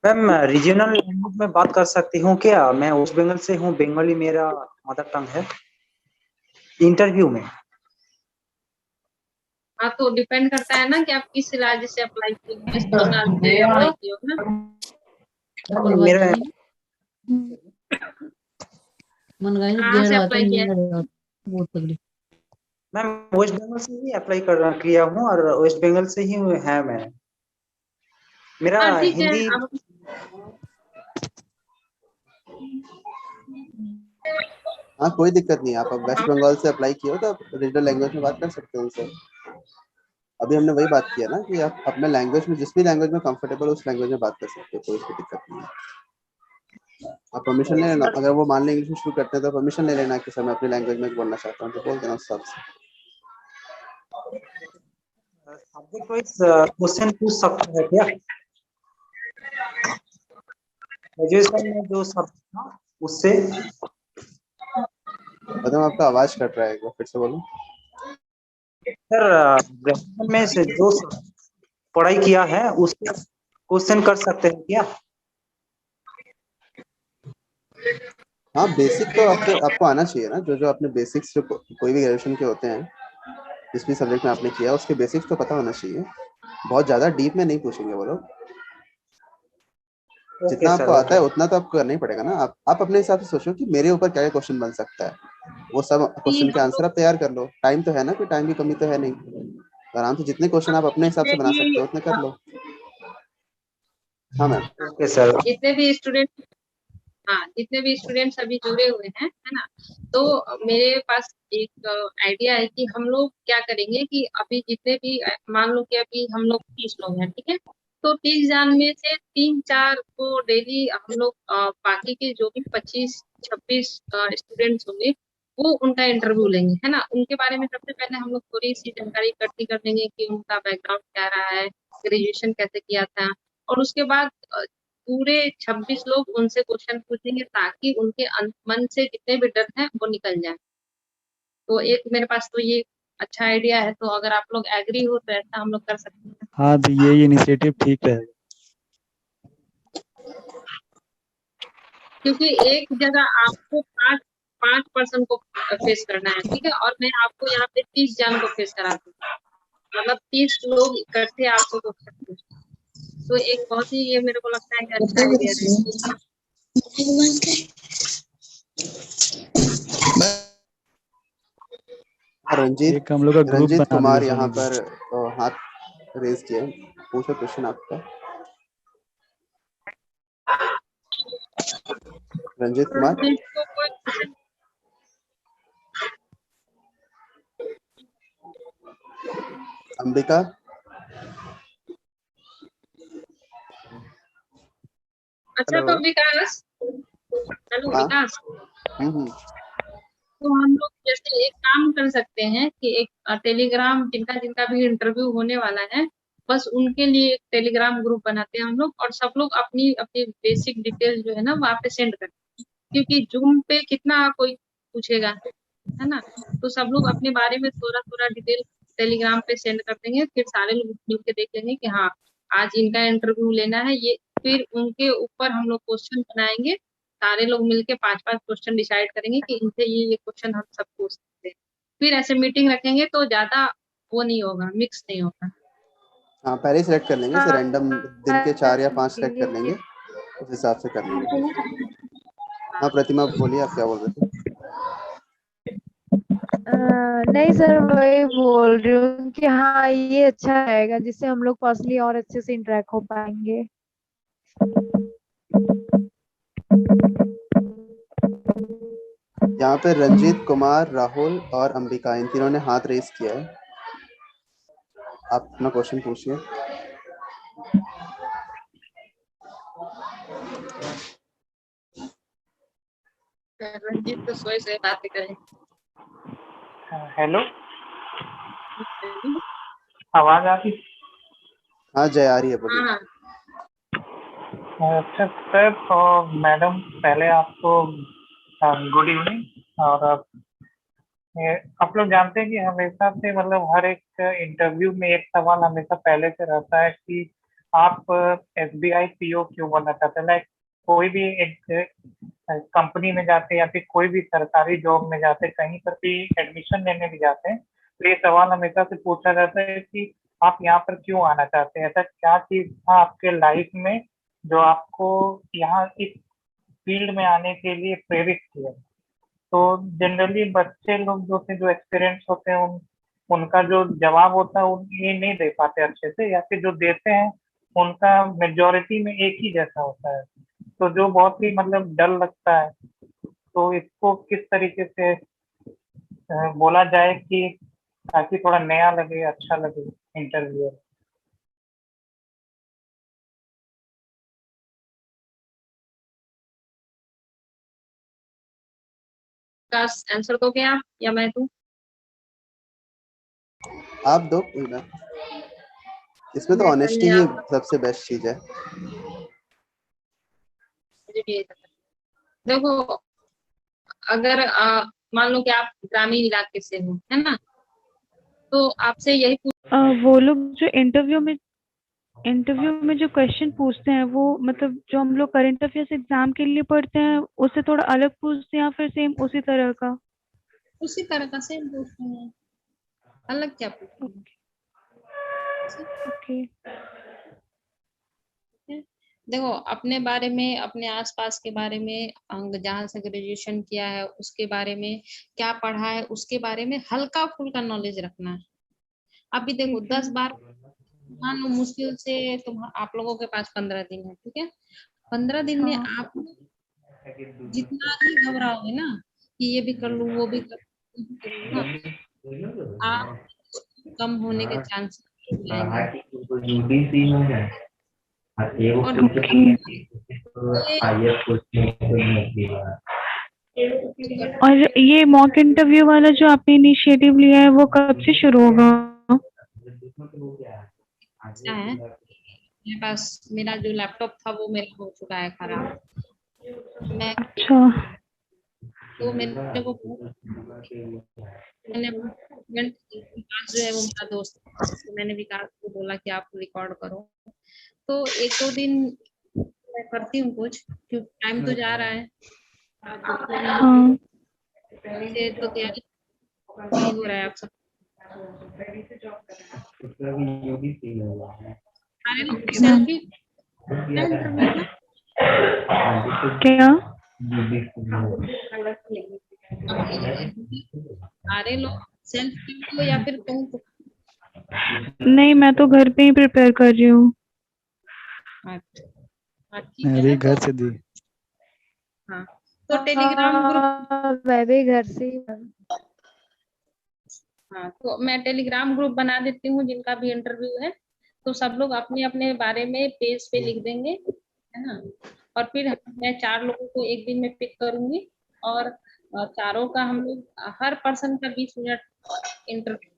मैम रीजनल लैंग्वेज में बात कर सकती हूँ क्या? मैं वेस्ट बंगाल से हूँ, बंगाली मेरा मदर टंग है। इंटरव्यू में हाँ, तो डिपेंड करता है ना कि आप किस राज्य से अप्लाई किए हो, वेस्ट बंगाल से अप्लाई किए हो ना। मेरा कहाँ से अप्लाई किया है? मैम वेस्ट बंगाल से ही अप्लाई किया हूँ और वेस्ट बंगाल से ही है मैं। मेरा हाँ ठीक है, हिंदी आप हाँ कोई दिक्कत नहीं, आप अब वेस्ट बंगाल से अप्लाई किए हो तो आप रीजनल लैंग्वेज में बात कर सकते हो उनसे। अभी हमने वही बात किया ना कि आप अपने लैंग्वेज में, जिस भी लैंग्वेज में कंफर्टेबल हो उस लैंग्वेज में बात कर सकते हो, कोई इसकी दिक्कत नहीं है। आप परमिशन ले लेना, अगर वो मान लें इंग्लिश में शुरू करते हैं तो परमिशन ले लेना कि सर मैं अपनी लैंग्वेज में बोलना चाहता हूँ, तो बोल देना उस हिसाब से। सब्जेक्ट वाइज क्वेश्चन पूछ सकते हैं क्या? ग्रेजुएशन में जो सब्जेक्ट था उससे। मतलब आपका आवाज कट रहा है, एक बार फिर से बोलो। सर ग्रेजुएशन में से जो पढ़ाई किया है उससे क्वेश्चन कर सकते हैं क्या? हाँ बेसिक तो आपको आपको आना चाहिए ना, जो जो आपने बेसिक्स जो कोई भी ग्रेजुएशन के होते हैं, जिस भी सब्जेक्ट में आपने किया उसके बेसिक्स तो पता होना चाहिए। बहुत ज्यादा डीप में नहीं पूछेंगे वो लोग, जितना आपको आता है उतना तो आपको करना ही पड़ेगा ना। आप अपने हिसाब से सोचो कि मेरे ऊपर क्या क्या क्वेश्चन बन सकता है, वो सब क्वेश्चन के आंसर आप तैयार कर लो। टाइम तो है ना, कोई टाइम की कमी तो है नहीं, आराम से जितने क्वेश्चन आप अपने हिसाब से बना सकते हो उतने कर लो। हाँ मैम। Okay sir. जितने भी स्टूडेंट, हाँ जितने भी स्टूडेंट्स अभी जुड़े हुए हैं, है ना, तो मेरे पास एक आइडिया है कि हम लोग क्या करेंगे कि अभी जितने भी मान लो कि अभी हम लोग 30 लोग हैं, ठीक है, तो 30 जन में से 3-4 को डेली हम लोग बाकी के जो भी 25-26 स्टूडेंट्स होंगे वो उनका इंटरव्यू लेंगे, है ना। उनके बारे में सबसे पहले हम लोग थोड़ी सी जानकारी इकट्ठी कर देंगे कि उनका बैकग्राउंड क्या रहा है, ग्रेजुएशन कैसे किया था, और उसके बाद पूरे 26 लोग उनसे क्वेश्चन पूछेंगे ताकि उनके मन से जितने भी डर हैं वो निकल जाए। तो एक मेरे पास तो ये अच्छा आइडिया है, तो अगर आप लोग एग्री हो तो ऐसा हम लोग कर सकते हैं। हाँ तो ये इनिशिएटिव ठीक रहेगा। क्योंकि एक जगह आपको 5 5% को फेस करना है, ठीक है। और मैं आपको यहाँ पे 30 जन को फेस करा दूंगी, मतलब 30 लोग इकट्ठे आपको क्वेश्चन पूछे। तो एक बहुत ही ये मेरे को लगता है कि अच्छा आइडिया है। रंजीत एक हम लोग का ग्रुप रंजीत बना कुमार दीजिए यहाँ सर पर हाथ रेज किया है। पूछो क्वेश्चन आपका। रंजीत कुमार। रंजीत को कोई क्वेश्चन अंबिका। अच्छा हेलो। तो विकास, हेलो हाँ। विकास, हम्म। तो हम लोग जैसे एक काम कर सकते हैं कि एक टेलीग्राम जिनका जिनका भी इंटरव्यू होने वाला है, बस उनके लिए एक टेलीग्राम ग्रुप बनाते हैं हम लोग, और सब लोग अपनी अपनी बेसिक डिटेल जो है ना वहाँ पे सेंड करते हैं, क्योंकि जूम पे कितना कोई पूछेगा, है ना। तो सब लोग अपने बारे में थोड़ा थोड़ा डिटेल टेलीग्राम पे सेंड कर देंगे, फिर सारे लोग मिल के देख लेंगे कि हाँ आज इनका इंटरव्यू लेना है ये, फिर उनके ऊपर हम लोग क्वेश्चन बनाएंगे, सारे लोग मिलके 5-5 क्वेश्चन डिसाइड करेंगे कि इनसे ये क्वेश्चन हम सब पूछ सकते हैं। फिर ऐसे मीटिंग रखेंगे तो ज्यादा वो नहीं होगा, मिक्स नहीं होगा। हाँ पहले ही सिलेक्ट कर लेंगे, हाँ, रैंडम दिन के 4 या 5 सिलेक्ट कर लेंगे, उस हिसाब से कर लेंगे। हाँ प्रतिमा बोलिए, आप क्या बोल रहे थे? नहीं सर, वही बोल रही हूँ कि हाँ ये अच्छा रहेगा, जिससे हम लोग पर्सनली और अच्छे से इंटरेक्ट हो पाएंगे। यहाँ पे रंजीत कुमार, राहुल और अंबिका, इन तीनों ने हाथ रेस किया है। आप अपना क्वेश्चन पूछिए। रंजीत तो सोए सोए बातें करें। हेलो, आवाज आ रही? हाँ जय आ रही है, बोलिए। हाँ अच्छा सर, तो मैडम पहले आपको गुड इवनिंग। और आप लोग जानते हैं कि हमेशा से मतलब हर एक इंटरव्यू में एक सवाल हमेशा पहले से रहता है कि आप SBI PO क्यों बनना चाहते हैं। लाइक कोई भी एक कंपनी में जाते हैं या फिर कोई भी सरकारी जॉब में जाते हैं, कहीं पर भी एडमिशन लेने भी जाते हैं, तो ये सवाल हमेशा से पूछा जाता है कि आप यहाँ पर क्यों आना चाहते हैं। ऐसा क्या चीज था आपके लाइफ में जो आपको यहाँ इस फील्ड में आने के लिए प्रेरित किया? तो जनरली बच्चे लोग जो एक्सपीरियंस होते हैं उनका जो जवाब होता है ये नहीं दे पाते अच्छे से, या फिर जो देते हैं उनका मेजोरिटी में एक ही जैसा होता है, तो जो बहुत ही मतलब डर लगता है। तो इसको किस तरीके से बोला जाए कि ताकि थोड़ा नया लगे, अच्छा लगे इंटरव्यू? का आंसर दोगे आप या मैं दूं? आप दो कोई बात। इसमें तो मैं ऑनेस्टी पहले ही आप सबसे बेस्ट चीज है। देखो, अगर मान लो कि आप ग्रामीण इलाके से हो, है ना, तो आपसे यही वो लोग जो इंटरव्यू में जो क्वेश्चन पूछते हैं वो मतलब जो हम लोग करंट अफेयर्स एग्जाम के लिए पढ़ते हैं उससे थोड़ा अलग पूछते हैं या फिर सेम उसी तरह का? उसी तरह का सेम पूछते हैं, अलग क्या पूछते हैं। ओके। देखो, अपने बारे में, अपने आसपास के बारे में, जहाँ से ग्रेजुएशन किया है उसके बारे में, क्या पढ़ा है उसके बारे में हल्का फुल्का नॉलेज रखना है। अभी देखो 10 बार, मान लो मुश्किल से आप लोगों के पास 15 दिन है, ठीक है। 15 दिन में आप जितना ही घबराओगे ना कि ये भी कर लूं वो भी कर लूं ना, आप कम होने के चांस और ये मॉक इंटरव्यू वाला जो आपने इनिशिएटिव लिया है वो कब से शुरू होगा? अच्छा है। मेरे पास मेरा जो लैपटॉप था वो मेरा हो चुका है खराब। मैं अच्छा। तो मेरे को मैंने विकास जो है वो मेरा दोस्त है, तो मैंने विकास को बोला कि आप रिकॉर्ड करो। तो 1-2 दिन मैं करती हूँ कुछ, क्योंकि टाइम तो जा रहा है। हाँ। से तो तैयारी नहीं हो रहा है आप सब। सारे लोग सेल्फी इंटरव्यू में क्या? सारे लोग सेल्फ हो या फिर कहूँ तो? नहीं, मैं तो घर पे ही प्रिपेयर कर रही हूँ। अच्छा ठीक मैं है भी तो घर से दी। हाँ तो टेलीग्राम ग्रुप, मैं भी घर से ही। हाँ तो मैं टेलीग्राम ग्रुप बना देती हूँ जिनका भी इंटरव्यू है, तो सब लोग अपने अपने बारे में पेज पे लिख देंगे, है ना। और फिर मैं 4 लोगों को एक दिन में पिक करूंगी और चारों का हम लोग हर पर्सन का 20 मिनट इंटरव्यू।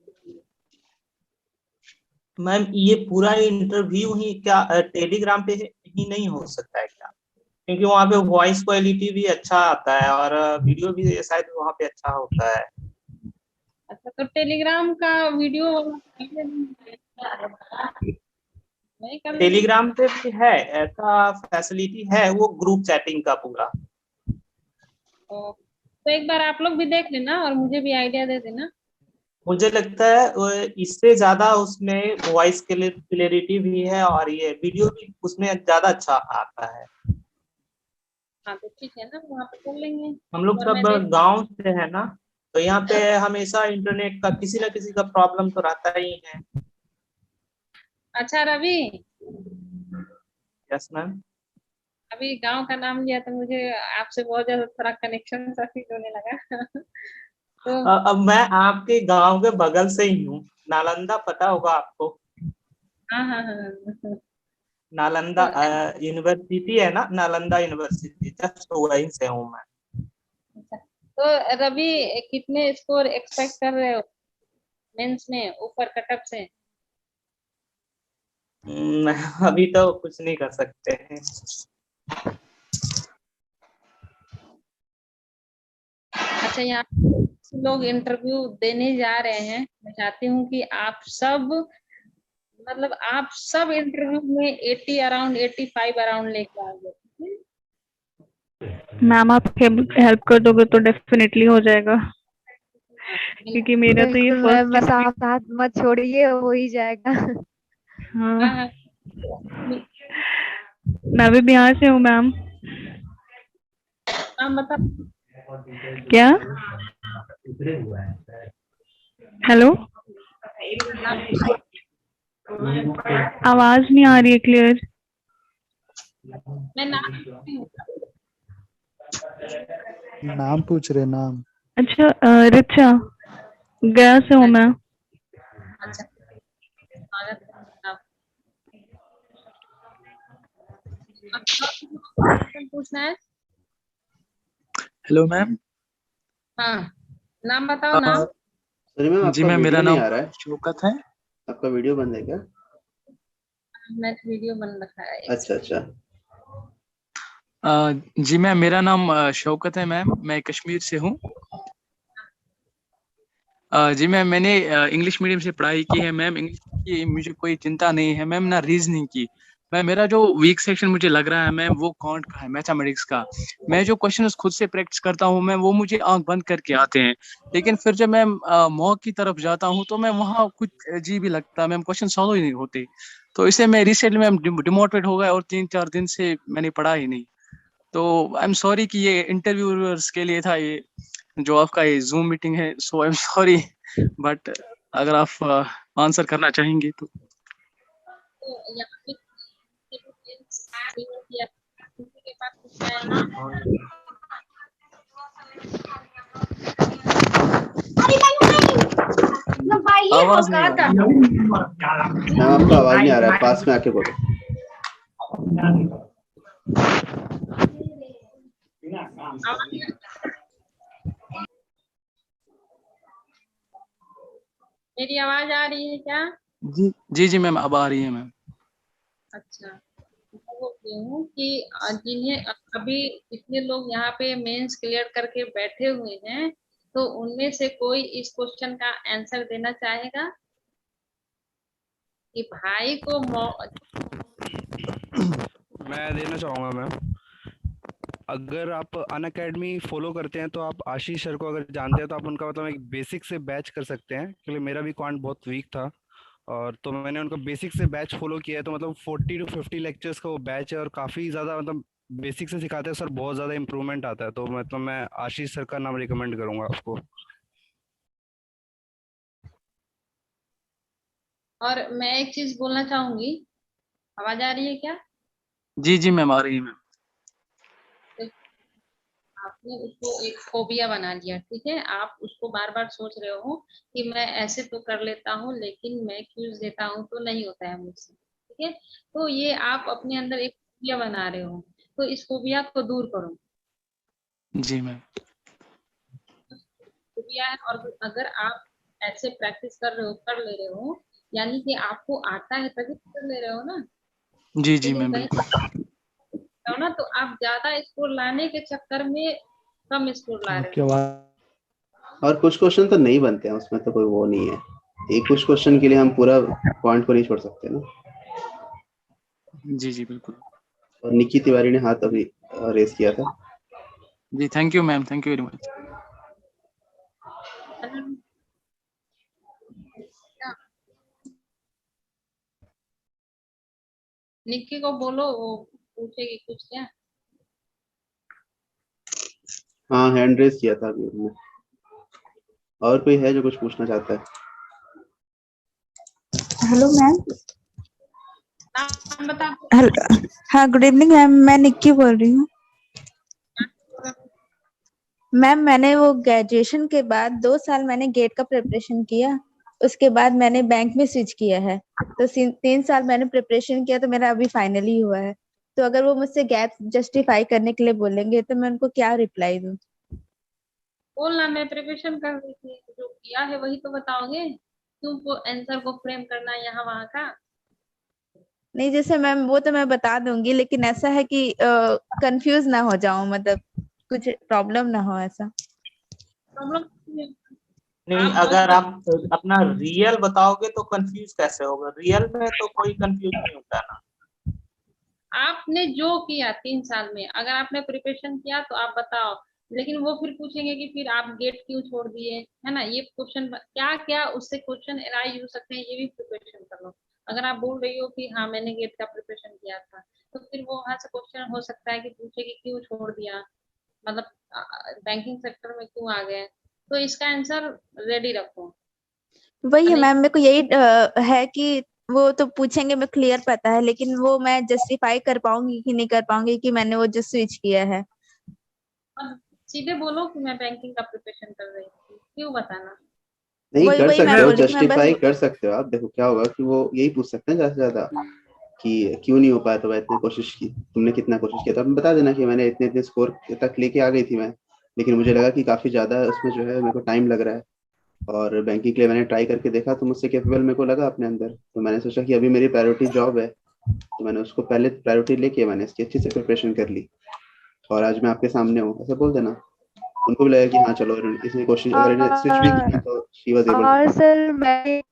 मैम ये पूरा इंटरव्यू ही क्या टेलीग्राम पे ही नहीं हो सकता है क्या? क्योंकि वहाँ पे वॉइस क्वालिटी भी अच्छा आता है और वीडियो भी शायद वहाँ पे अच्छा होता है। अच्छा तो टेलीग्राम का वीडियो नहीं कर लेंगे? टेलीग्राम पे भी है ऐसा फैसिलिटी है, वो ग्रुप चैटिंग का पूरा। तो एक बार आप लोग भी देख लेना और मुझे भी आइडिया दे देना। मुझे लगता है इससे ज्यादा उसमें वॉइस क्लियरिटी भी है और ये वीडियो भी उसमें ज्यादा अच्छा आता है। हाँ तो ठीक है ना, वहाँ पे कर लेंगे। हम लोग और मैं सब गांव से है ना, तो यहाँ पे हमेशा इंटरनेट का किसी न किसी का प्रॉब्लम तो रहता ही है। अच्छा रवि, यस मैम। अभी गांव का नाम लिया तो मुझे आपसे बहुत ज्यादा थोड़ा कनेक्शन सा फील होने लगा। तो अब मैं आपके गांव के बगल से ही हूँ, नालंदा पता होगा आपको? हाँ हाँ हाँ। नालंदा यूनिवर्सिटी है ना, नालंदा यूनिवर्सिटी, जस्ट वहीं से हूँ मैं। तो रवि कितने स्कोर एक्सपेक्ट कर रहे हो मेंस में ऊपर कटअप से? अभी तो कुछ नहीं कर सकते हैं। अच्छा यहाँ लोग इंटरव्यू देने जा रहे हैं, मैं चाहती हूँ कि आप सब मतलब आप सब इंटरव्यू में 80 अराउंड 85 अराउंड लेके आओगे। मैम आप हेल्प कर दोगे तो डेफिनेटली हो जाएगा, क्योंकि मेरा तो ये बिल्कुल मैम, बस फर्स्ट। आप साथ मत छोड़िए, हो ही जाएगा। हाँ मैं भी बिहार से हूँ मैम। नाम बता। क्या? हेलो, आवाज नहीं आ रही है क्लियर। मैं नाम पूछ रहे, नाम। अच्छा रिचा, गया से हूँ मैं। अच्छा स्वागत है। पूछना है? Hello ma'am. हाँ नाम बताओ नाम। सॉरी मैम, जी आपका मैम, मेरा वीडियो नहीं नाम आ रहा है। शौकत है। आपका वीडियो बंद है क्या? मैं वीडियो बंद रखा है। अच्छा अच्छा। जी मैम, मेरा नाम शौकत है मैम, मैं कश्मीर से हूँ। जी मैम, मैंने इंग्लिश मीडियम से पढ़ाई की है मैम। इंग्लिश की मुझे कोई चिंता नहीं है मैम, ना रीजनिंग की। मैम मेरा जो वीक सेक्शन मुझे लग रहा है मैम, वो कॉन्ट का है, मैथमेटिक्स का। मैं जो क्वेश्चन खुद से प्रैक्टिस करता हूँ मैम, वो मुझे आंख बंद करके आते हैं। लेकिन फिर जब मैं मॉक की तरफ जाता हूँ तो मैं वहाँ कुछ अजीब ही लगता है मैम, क्वेश्चन सॉल्व ही नहीं होते। तो इसे मैं रिसेंटली मैम डिमोटिवेट हो गया और 3-4 दिन से मैंने पढ़ा ही नहीं। तो आई एम सॉरी कि ये इंटरव्यूअर्स के लिए था, ये जो आपका ये जूम मीटिंग है। सो आई एम सॉरी, बट अगर आप आंसर करना चाहेंगे तो। यहाँ पे किसी के पास कुछ है? आवाज नहीं आ रही मैम, आपका आवाज नहीं आ रहा है, पास में आके बोलो। मेरी आवाज आ रही है क्या? जी जी जी मैम, अब आ रही है मैम। अच्छा बोल रही हूँ कि जिन्हें अभी इतने लोग यहाँ पे मेंस क्लियर करके बैठे हुए हैं, तो उनमें से कोई इस क्वेश्चन का आंसर देना चाहेगा कि भाई को मैं देना चाहूंगा मैम। अगर आप अनअकैडमी फॉलो करते हैं तो आप आशीष सर को अगर जानते हैं तो आप उनका मतलब एक बेसिक से बैच कर सकते हैं, क्योंकि मेरा भी क्वांट बहुत वीक था और तो मैंने उनका बेसिक से बैच फॉलो किया है। तो मतलब 40 to 50 लेक्चर्स का वो बैच है और काफ़ी ज़्यादा मतलब बेसिक से सिखाते हैं सर, बहुत ज़्यादा इंप्रूवमेंट आता है। तो मतलब मैं आशीष सर का नाम रिकमेंड करूंगा आपको। और मैं एक चीज बोलना चाहूंगी, आवाज आ रही है क्या? जी जी मैम, आ रही है मैम। आपने उसको एक फोबिया बना लिया, ठीक है। आप उसको बार बार सोच रहे हो कि मैं ऐसे तो कर लेता हूँ लेकिन मैं क्यूज देता हूँ तो नहीं होता है मुझसे, ठीक है। तो ये आप अपने अंदर एक फोबिया बना रहे हो, तो इस फोबिया को दूर करो। जी मैम। फोबिया है, और अगर आप ऐसे प्रैक्टिस कर रहे हो, कर ले रहे हो, यानी कि आपको आता है तभी तो कर ले रहे हो ना। जी जी लेकिन मैम, कहीं बिल्कुल। हो ना, तो आप ज्यादा स्कोर लाने के चक्कर में कम स्कोर ला रहे क्या हो। बात। और कुछ क्वेश्चन तो नहीं बनते हैं उसमें, तो कोई वो नहीं है। एक कुछ क्वेश्चन के लिए हम पूरा पॉइंट को नहीं छोड़ सकते ना। जी जी बिल्कुल। और निक्की तिवारी ने हाथ अभी रेस किया था। जी thank you ma'am, thank you very much. Nikki को बोलो, वो पूछेगी कुछ क्या। हाँ, हैंड रेस किया था अभी उन्होंने। और कोई है जो कुछ पूछना चाहता है? Hello ma'am. नाम बता। हेलो, हाँ गुड इवनिंग मैम, मैं निक्की बोल रही हूँ। मैम मैंने वो ग्रेजुएशन के बाद 2 साल मैंने गेट का प्रिपरेशन किया, उसके बाद मैंने बैंक में स्विच किया है। तो 3 साल मैंने प्रिपरेशन किया तो मेरा अभी फाइनली हुआ है। तो अगर वो मुझसे गैप जस्टिफाई करने के लिए बोलेंगे तो मैं उनको क्या रिप्लाई दूँ? बोलना मैं प्रिपरेशन कर रही थी, जो किया है वही तो बताओगे। तुमको आंसर को फ्रेम करना यहाँ वहाँ का। नहीं जैसे मैम वो तो मैं बता दूंगी, लेकिन ऐसा है कि कंफ्यूज ना हो जाऊं, मतलब कुछ प्रॉब्लम ना हो ऐसा। प्रॉब्लम नहीं, अगर आप अपना रियल बताओगे तो कंफ्यूज कैसे होगा? रियल में तो कोई कंफ्यूज नहीं होता ना। आपने जो किया 3 साल में, अगर आपने प्रिपरेशन किया तो आप बताओ। लेकिन वो फिर पूछेंगे कि फिर आप गेट क्यों छोड़ दिए, है ना। ये क्वेश्चन क्या क्या उससे क्वेश्चन अराइज हो सकते हैं, ये भी प्रिपरेशन कर लो। अगर आप बोल रही हो कि हाँ मैंने गेट का प्रिपरेशन किया था, तो फिर वो वहां से क्वेश्चन हो सकता है कि पूछे कि क्यों छोड़ दिया, मतलब बैंकिंग सेक्टर में क्यों आ गए। तो इसका आंसर रेडी रखो। वही है मैम, मेरे को यही है कि वो तो पूछेंगे, मैं क्लियर पता है, लेकिन वो मैं जस्टिफाई कर पाऊंगी कि नहीं कर पाऊंगी कि मैंने वो जो स्विच किया है। और सीधे बोलो कि मैं बैंकिंग का प्रिपरेशन कर रही थी, क्यों बताना। नहीं, कर वही मैं सकते हो, बोल रही थी, मैं जस्टिफाई बस कर सकते हो आप। देखो क्या होगा कि वो यही पूछ सकते हैं ज्यादा से ज्यादा कि क्यों नहीं हो पाया, तो इतने कोशिश की, तुमने कितना कोशिश किया था। तो बता देना कि मैंने इतने इतने स्कोर तक लेके आ गई थी मैं, लेकिन मुझे लगा कि काफी ज्यादा उसमें जो है मेरे को टाइम लग रहा है, और बैंकिंग के लिए मैंने ट्राई करके देखा तो मुझसे कैपेबल मेरे को लगा अपने अंदर। तो मैंने सोचा कि अभी मेरी प्रायोरिटी जॉब है, तो मैंने उसको पहले प्रायोरिटी लेके मैंने इसकी अच्छी से प्रिपरेशन कर ली, और आज मैं आपके सामने हूँ। ऐसा बोल देना, उनको भी लगेगा कि हाँ चलो इसने कोशिश, अगर इन्हें स्विच भी किया तो शी वाज एबल और टू। सर मैं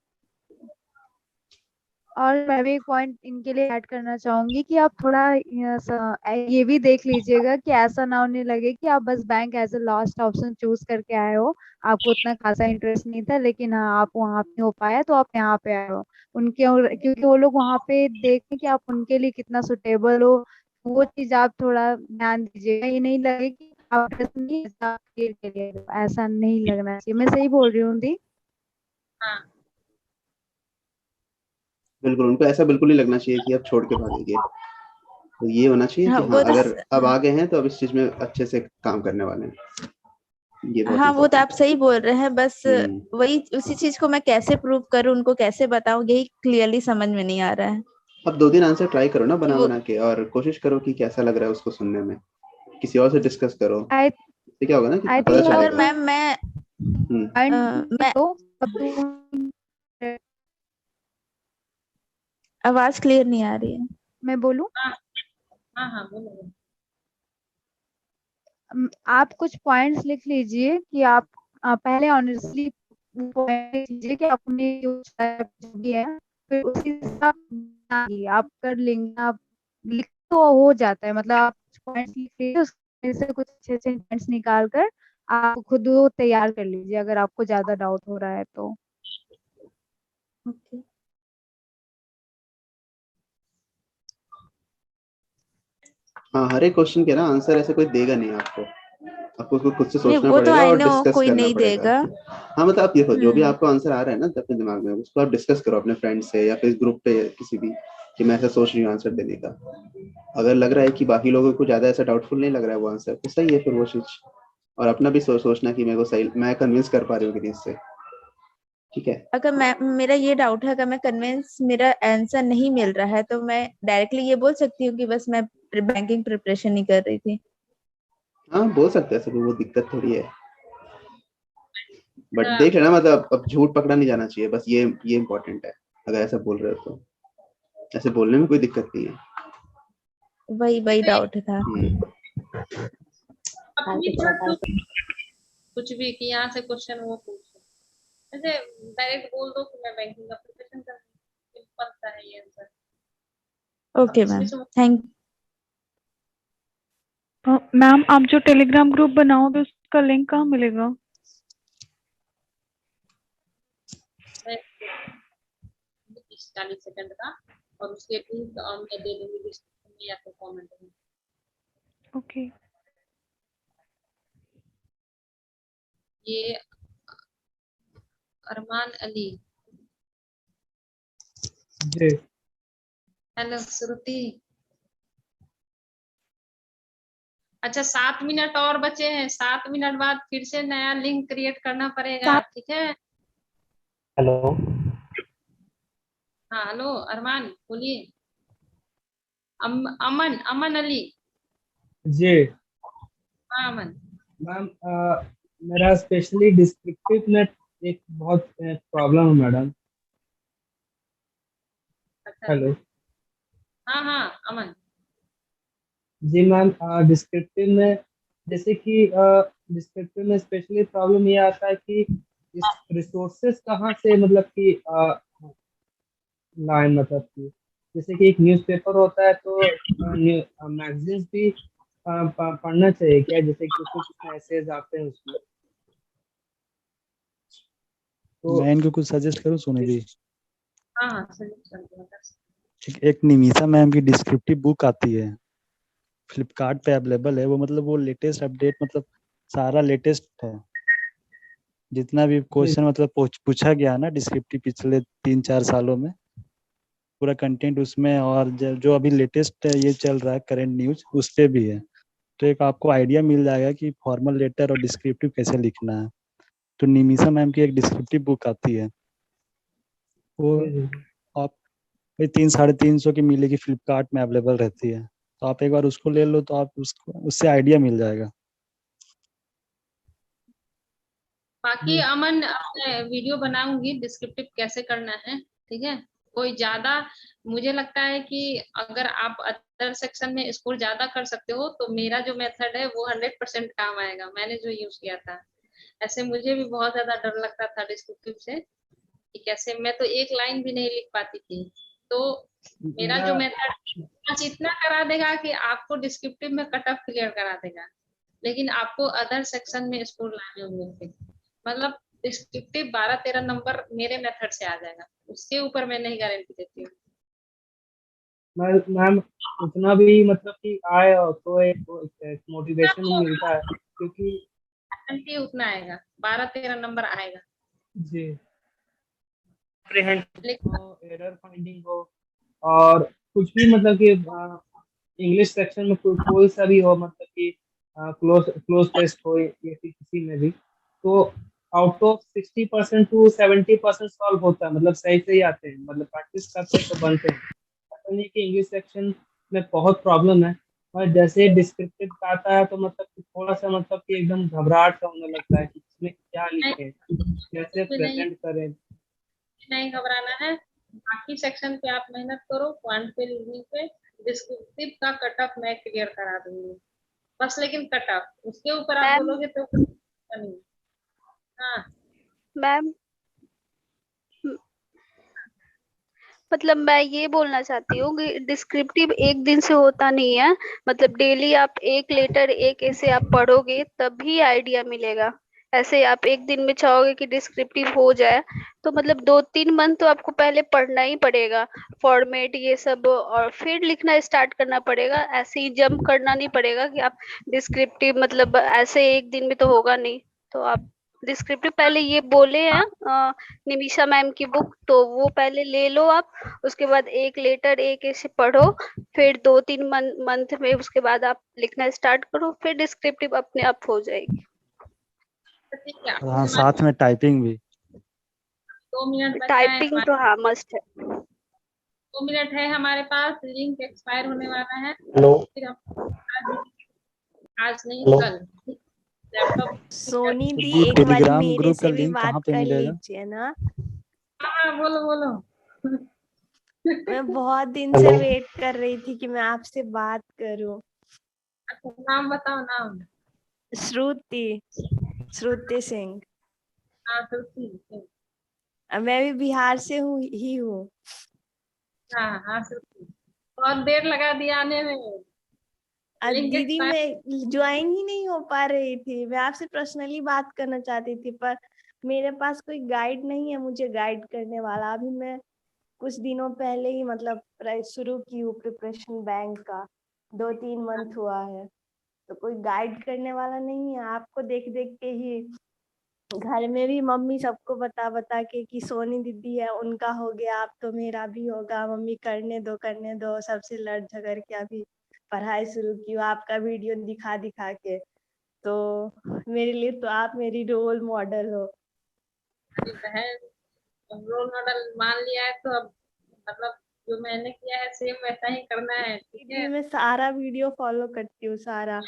भी एक पॉइंट इनके लिए ऐड करना चाहूंगी कि आप थोड़ा ये भी देख लीजिएगा कि ऐसा ना होने लगे कि आप बस bank as a last option choose करके आए हो, आपको उतना खासा इंटरेस्ट नहीं था, लेकिन हाँ आप वहाँ पे हो पाया तो आप यहाँ पे आए हो क्योंकि वो लोग वहाँ पे देखें कि आप उनके लिए कितना सुटेबल हो। वो चीज आप थोड़ा ध्यान दीजिएगा, ये नहीं लगे कि आप नहीं के लिए ऐसा नहीं लगना चाहिए। मैं सही बोल रही हूँ दी? हाँ बिल्कुल, उनको ऐसा बिल्कुल नहीं लगना चाहिए कि अब छोड़ के भागेंगे। तो ये होना चाहिए हाँ कि वो हाँ तो अगर अब आगे हैं तो अब इस चीज में अच्छे से काम करने वाले हैं। ये बहुत हाँ वो तो आप इम्पोर्टेंट सही बोल रहे हैं, बस है। वही उसी चीज को मैं कैसे प्रूव करूँ, उनको कैसे बताऊं, यही क्लियरली समझ में नहीं आ रहा है अब 2 दिन आंसर ट्राई करो ना कि बना वो बना के, और कोशिश करो कि कैसा लग रहा है उसको सुनने में। किसी और से डिस्कस करो, आई इससे क्या होगा ना कि आई पता थिंक अगर चलेगा। मैम मैं आवाज क्लियर नहीं आ रही है। मैं बोलूं? हाँ हाँ हाँ बोलो। आप कुछ पॉइंट्स लिख लीजिए कि आप पहले ऑनेस्टली लिख लीजिए कि आपने जो भी है, फिर उसी हिसाब से आप कर लेंगे। आप लिख तो हो जाता है, मतलब आप पॉइंट्स लिख लीजिए, उसके से कुछ अच्छे अच्छे पॉइंट्स निकाल कर आप खुद वो तैयार कर लीजिए अगर आपको ज्यादा डाउट हो रहा है तो। ओके। हाँ, हर एक क्वेश्चन के ना आंसर ऐसे कोई देगा नहीं आपको, आपको उसको खुद से नहीं सोचना वो तो पड़ेगा आई और नो डिस्कस कोई करना नहीं पड़ेगा। देगा। हाँ, मतलब आप देखो, जो भी हम्म। आपको आंसर आ रहा है ना अपने दिमाग में, उसको आप डिस्कस करो अपने फ्रेंड से या फिर ग्रुप पे किसी भी, कि मैं ऐसा सोच रही हूँ आंसर देने का। अगर लग रहा है कि बाकी लोगों को ज्यादा ऐसा डाउटफुल नहीं लग रहा है वो आंसर, तो सही है फिर वो चीज। और अपना भी सोचना कि मेरे को सही, मैं कन्विंस कर पा रही हूँ कि नहीं इससे, ठीक है। अगर मैं मेरा ये डाउट है, अगर मैं कन्विंस मेरा आंसर नहीं मिल रहा है तो मैं डायरेक्टली ये बोल सकती हूँ कि बस मैं बैंकिंग प्रिपरेशन नहीं कर रही थी। हाँ, बोल सकते हैं सभी, वो दिक्कत थोड़ी है। बट देख लेना, मतलब अब झूठ पकड़ा नहीं जाना चाहिए, बस ये इम्पोर्टेंट है। अगर ऐसा बोल रहे हो तो ऐसे बोलने में कोई दिक्कत नहीं है। वही डाउट था। अपनी तरफ से कुछ भी कि यहाँ से क्वेश्चन वो पूछो, ऐसे डायरेक्ट बोल दो कि मैं बैंकिंग का प्रिपरेशन कर रही हूँ, सिंपल सा है ये answer. Okay ma'am, thank. Ma'am आप जो टेलीग्राम ग्रुप बनाओगे उसका लिंक कहाँ मिलेगा? 40 सेकंड का, और उसके लिंक मैं दे दूंगी डिस्क्रिप्शन में या फिर कमेंट में। ओके। ये अरमान अली। जी। हेलो श्रुति। अच्छा 7 मिनट और बचे हैं, 7 मिनट बाद फिर से नया लिंक क्रिएट करना पड़ेगा, ठीक है। हेलो। हाँ हेलो अरमान बोलिए। अमन अली। जी हाँ अमन। मैम, मेरा स्पेशली डिस्क्रिप्टिव में एक बहुत प्रॉब्लम है मैडम। अच्छा। हेलो। हाँ हाँ अमन। जी मैम, डिस्क्रिप्टिव में जैसे कि डिस्क्रिप्टिव में स्पेशली प्रॉब्लम ये आता है कि इस रिसोर्सेस कहाँ से मतलब कि लाइन, मतलब कि जैसे कि एक न्यूज़पेपर होता है तो मैगजीन्स भी पढ़ना चाहिए क्या, जैसे कि उसमें कुछ मैसेज आते हैं उसमें तो। मैं इनको कुछ सजेस्ट करूँ सुनिधि? हाँ हाँ सजेस्ट कर दो। एक निमिषा मैम की डिस्क्रिप्टिव बुक आती है, फ्लिपकार्ट पे अवेलेबल है वो, मतलब वो लेटेस्ट अपडेट, मतलब सारा लेटेस्ट है। जितना भी क्वेश्चन मतलब पूछा गया ना डिस्क्रिप्टिव पिछले 3-4 सालों में, पूरा कंटेंट उसमें, और जो अभी लेटेस्ट ये चल रहा है करंट न्यूज उस पे भी है। तो एक आपको आइडिया मिल जाएगा कि फॉर्मल लेटर और डिस्क्रिप्टिव कैसे लिखना है। तो निमिषा मैम की एक डिस्क्रिप्टिव बुक आती है, वो आप 300-350 की मिलेगी, फ्लिपकार्ट में अवेलेबल रहती है। तो आप एक बार उसको ले लो तो आप उसको उससे आइडिया मिल जाएगा। बाकी अमन वीडियो बनाऊंगी डिस्क्रिप्टिव कैसे करना है, ठीक है। कोई ज्यादा मुझे लगता है कि अगर आप अदर सेक्शन में स्कोर ज्यादा कर सकते हो तो मेरा जो मेथड है वो 100% काम आएगा, मैंने जो यूज किया था। ऐसे मुझे भी बहुत ज्यादा डर लगता था डिस्क्रिप्टिव से कि कैसे, मैं तो एक लाइन भी नहीं लिख पाती थी। तो मेरा जो मेथड बस इतना करा देगा कि आपको डिस्क्रिप्टिव में कट ऑफ क्लियर करा देगा, लेकिन आपको अदर सेक्शन में स्कोर लाने होंगे। मतलब डिस्क्रिप्टिव 12-13 नंबर मेरे मेथड से आ जाएगा, उसके ऊपर मैं नहीं गारंटी देती हूँ। मैम उतना भी मतलब कि आए तो एक मोटिवेशन मिलता है, क्योंकि उतना आएगा, 12-13 नंबर आएगा जी। एरर फाइंडिंग हो और कुछ भी, मतलब कि इंग्लिश सेक्शन में कोई सा भी हो, मतलब कि क्लोज टेस्ट हो या फिर किसी में भी, तो आउट ऑफ 60% टू 70% सॉल्व होता है, मतलब सही से ही आते हैं, मतलब प्रैक्टिस करते हैं तो बनते हैं। ऐसा नहीं कि इंग्लिश सेक्शन में बहुत प्रॉब्लम है, और जैसे डिस्क्रिप्टिव का आता है तो मतलब कि थोड़ा सा मतलब कि एकदम घबराहट सा होने लगता है कि इसमें क्या लिखे, कैसे प्रेजेंट करें। नहीं घबराना है, बाकी सेक्शन पे आप मेहनत करो, क्वांट पे रीजनिंग पे, डिस्क्रिप्टिव का कट ऑफ मैं क्लियर करा दूंगी बस। लेकिन कट ऑफ उसके ऊपर आप बोलोगे तो नहीं। हाँ मैम मतलब मैं ये बोलना चाहती हूँ कि डिस्क्रिप्टिव एक दिन से होता नहीं है, मतलब डेली आप एक लेटर एक ऐसे आप पढ़ोगे तभी आइडिया मिलेगा। ऐसे आप एक दिन में चाहोगे कि डिस्क्रिप्टिव हो जाए तो मतलब 2-3 मंथ तो आपको पहले पढ़ना ही पड़ेगा, फॉर्मेट ये सब, और फिर लिखना स्टार्ट करना पड़ेगा। ऐसे ही जंप करना नहीं पड़ेगा कि आप डिस्क्रिप्टिव मतलब ऐसे एक दिन में तो होगा नहीं। तो आप डिस्क्रिप्टिव पहले ये बोले हैं निमिषा मैम की बुक, तो वो पहले ले लो आप। उसके बाद एक लेटर एक ऐसे पढ़ो, फिर 2-3 मंथ में उसके बाद आप लिखना स्टार्ट करो, फिर डिस्क्रिप्टिव अपने आप हो जाएगी। तो ठीक है, और हाँ, साथ में टाइपिंग भी। 2 मिनट बचा है टाइपिंग हमारे, तो हाँ मस्ट है। 2 मिनट है हमारे पास, लिंक एक्सपायर होने वाला है। हेलो फिर हम आज नहीं हेलो कल लैपटॉप। सोनी तो दी दी एक बारी टेलीग्राम मेरे ग्रुप का से भी लिंक बात कहाँ पे कर मिलेगा? लीजिए ना। हाँ बोलो बोलो। मैं बहुत दिन से हेलो वेट कर रही थी कि मैं आपसे बात करूं। अच्छा नाम बताओ, नाम। श्रुति, श्रुति सिंह। हाँ श्रुति सिंह। मैं भी बिहार से हूँ। हाँ हाँ श्रुति, बहुत देर लगा दिया आने में। लिंक दीदी एक्सपायर। मैं ज्वाइन ही नहीं हो पा रही थी। मैं आपसे पर्सनली बात करना चाहती थी पर मेरे पास कोई गाइड नहीं है मुझे गाइड करने वाला। अभी मैं कुछ दिनों पहले ही मतलब शुरू की हूँ प्रिपरेशन बैंक का, 2-3 मंथ हुआ है। तो कोई गाइड करने वाला नहीं है। आपको देख देख के ही घर में भी मम्मी सबको बता बता के कि सोनी दीदी है उनका हो गया, अब तो मेरा भी होगा, मम्मी करने दो, सबसे लड़ झगड़ के अभी पढ़ाई शुरू की हूँ आपका वीडियो दिखा दिखा के। तो मेरे लिए तो आप मेरी रोल मॉडल हो। अरे बहन, रोल मॉडल मान लिया है तो अब मतलब जो मैंने किया है सेम वैसा ही करना है, ठीक दीदी है। मैं सारा वीडियो फॉलो करती हूँ सारा,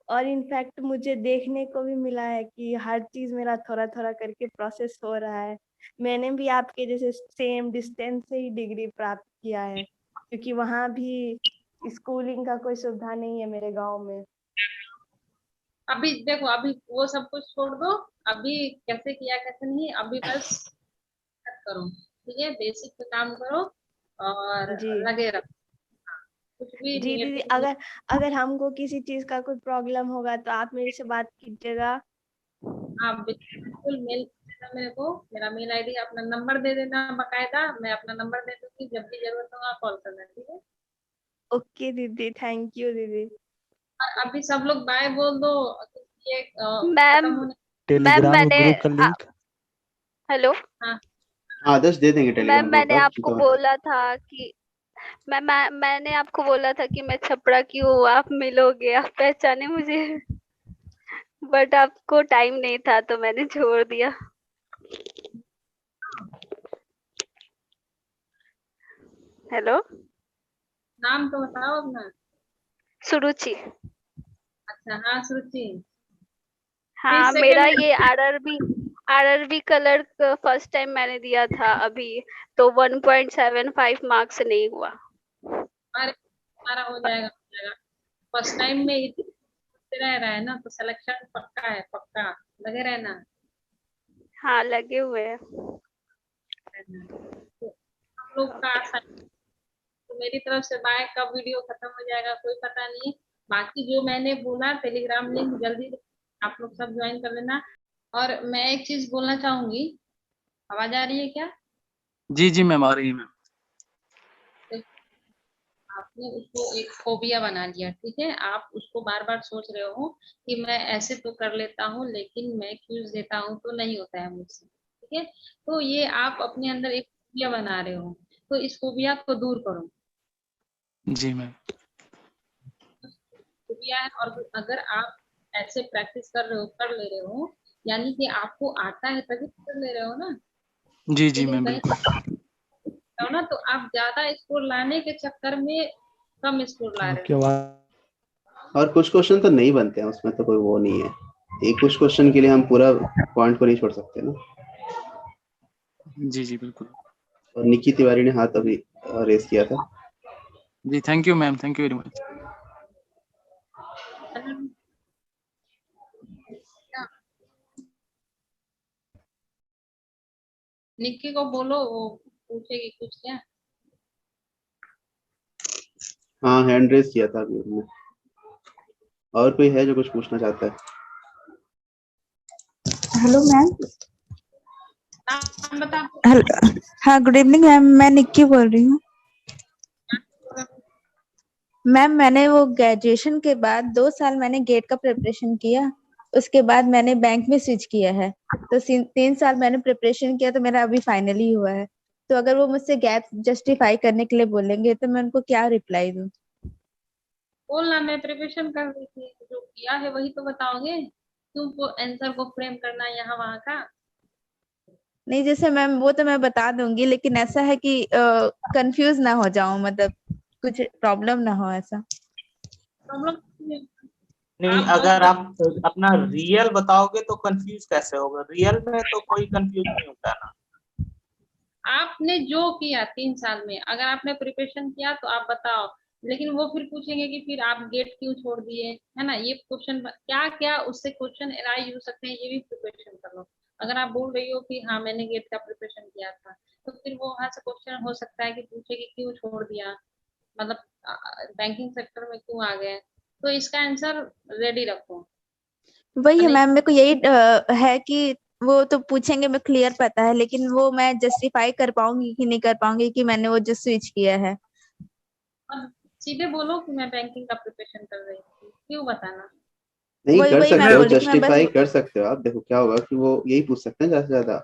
और इनफैक्ट मुझे देखने को भी मिला है कि हर चीज मेरा थोड़ा थोड़ा करके प्रोसेस हो रहा है। मैंने भी आपके जैसे सेम डिस्टेंस से ही डिग्री प्राप्त किया है, क्योंकि वहाँ भी स्कूलिंग का कोई सुविधा नहीं है मेरे गांव में। अभी देखो, अभी वो सब कुछ छोड़ दो, अभी कैसे किया कैसे नहीं, अभी बस करो, ठीक है। बेसिक पे काम करो और जी लगे रहो, कुछ भी जी दीदी, निगेटिव नहीं। अगर अगर हमको किसी चीज का कोई प्रॉब्लम होगा तो आप मेरे से बात कीजिएगा। आप बिल्कुल मेल कर देना मेरे को, मेरा मेल आईडी, अपना नंबर दे देना बकायदा, मैं अपना नंबर दे दूंगी, जब भी जरूरत होगा कॉल करना, ठीक है। ओके दीदी, थैंक यू दीदी। और अभी सब लोग बाय बोल दो, ये मैम खत्म होने। टेलीग्राम मैंने ग्रुप का लिंक। हेलो हाँ आदर्श दे देंगे मैम, टेलीग्राम ग्रुप मैंने का, आपको चिंता मत करो। बोला था कि मैंने आपको बोला था कि मैं छपरा की हूँ, आप मिलोगे, आप पहचाने मुझे। बट आपको टाइम नहीं था तो मैंने छोड़ दिया। हेलो, नाम तो बताओ अपना। सुरुचि। अच्छा हाँ श्रुति। हाँ 30 मेरा सेकंड ये आरआरबी कलर फर्स्ट टाइम मैंने दिया था अभी, तो 1.75 मार्क्स नहीं हुआ। अरे सारा हो जाएगा, हो जाएगा। फर्स्ट टाइम में इतने रह रहा है ना, तो सिलेक्शन पक्का है, पक्का। लगे रहना। हाँ लगे हुए हैं। तो हम लोग का तो मेरी तरफ से बाय, कब वीडियो खत्म हो जाएगा कोई पता नहीं। बाकी जो मैंने बोला टेलीग्राम लिंक जल्दी आप लोग सब ज्वाइन कर लेना। और मैं एक चीज बोलना चाहूंगी, आवाज आ रही है क्या? जी जी मैम, आ रही है मैम। आपने उसको एक फोबिया बना लिया, ठीक है। आप उसको बार बार सोच रहे हो कि मैं ऐसे तो कर लेता हूँ लेकिन मैं क्यूज देता हूँ तो नहीं होता है मुझसे, ठीक है। तो ये आप अपने अंदर एक फोबिया बना रहे हो, तो इस फोबिया को दूर करो। जी मैम। फोबिया है, और अगर आप ऐसे प्रैक्टिस कर रहे हो, कर ले रहे हो, यानी कि आपको आता है तभी तो कर ले रहे हो ना। जी जी लेकिन मैम कहीं बिल्कुल। हो ना, तो आप ज्यादा स्कोर लाने के चक्कर में कम स्कोर ला रहे आपकी हो। आवाज। और कुछ क्वेश्चन तो नहीं बनते हैं उसमें, तो कोई वो नहीं है। एक कुछ क्वेश्चन के लिए हम पूरा पॉइंट को नहीं छोड़ सकते ना। जी जी बिल्कुल। और निकी तिवारी ने हाथ अभी रेस किया था। जी thank you ma'am, thank you very much. Nikki को बोलो वो पूछेगी कुछ क्या? हाँ, हैंड रेस किया था अभी उन्होंने। और कोई है जो कुछ पूछना चाहता है? Hello ma'am. नाम बता। हेलो, हाँ गुड इवनिंग मैम, मैं निक्की बोल रही हूँ। मैम मैंने वो ग्रेजुएशन के बाद 2 साल मैंने गेट का प्रिपरेशन किया, उसके बाद मैंने बैंक में स्विच किया है। तो 3 साल मैंने प्रिपरेशन किया, तो मेरा अभी फाइनली हुआ है। तो अगर वो मुझसे गैप जस्टिफाई करने के लिए बोलेंगे तो मैं उनको क्या रिप्लाई दूँ? बोलना मैं प्रिपरेशन कर रही थी, जो किया है वही तो बताओगे। तुमको आंसर को फ्रेम करना यहाँ वहाँ का। नहीं जैसे मैम वो तो मैं बता दूंगी, लेकिन ऐसा है कि कंफ्यूज ना हो जाऊं, मतलब कुछ प्रॉब्लम ना हो ऐसा। प्रॉब्लम नहीं, अगर आप अपना रियल बताओगे तो कंफ्यूज कैसे होगा? रियल में तो कोई कंफ्यूज नहीं होता ना। आपने जो किया 3 साल में, अगर आपने प्रिपरेशन किया तो आप बताओ। लेकिन वो फिर पूछेंगे कि फिर आप गेट क्यों छोड़ दिए, है ना? ये क्वेश्चन क्या क्या उससे क्वेश्चन एराइज हो सकते हैं, ये भी प्रिपरेशन कर लो। अगर आप बोल रही हो कि हाँ मैंने गेट का प्रिपरेशन किया था, तो फिर वो वहां से क्वेश्चन हो सकता है कि पूछे कि क्यों छोड़ दिया, मतलब बैंकिंग सेक्टर में क्यों आ गए। तो इसका आंसर रेडी रखो। वही है मैम, मेरे को यही है कि वो तो पूछेंगे, मैं क्लियर पता है, लेकिन वो मैं जस्टिफाई कर पाऊंगी कि नहीं कर पाऊंगी कि मैंने वो जो स्विच किया है। और सीधे बोलो कि मैं बैंकिंग का प्रिपरेशन कर रही थी, क्यों बताना। नहीं, वही कर वही मैं सकते हो, बोल रही थी, मैं बस जस्टिफाई कर सकते हो आप। देखो क्या होगा कि वो यही पूछ सकते हैं ज्यादा से ज्यादा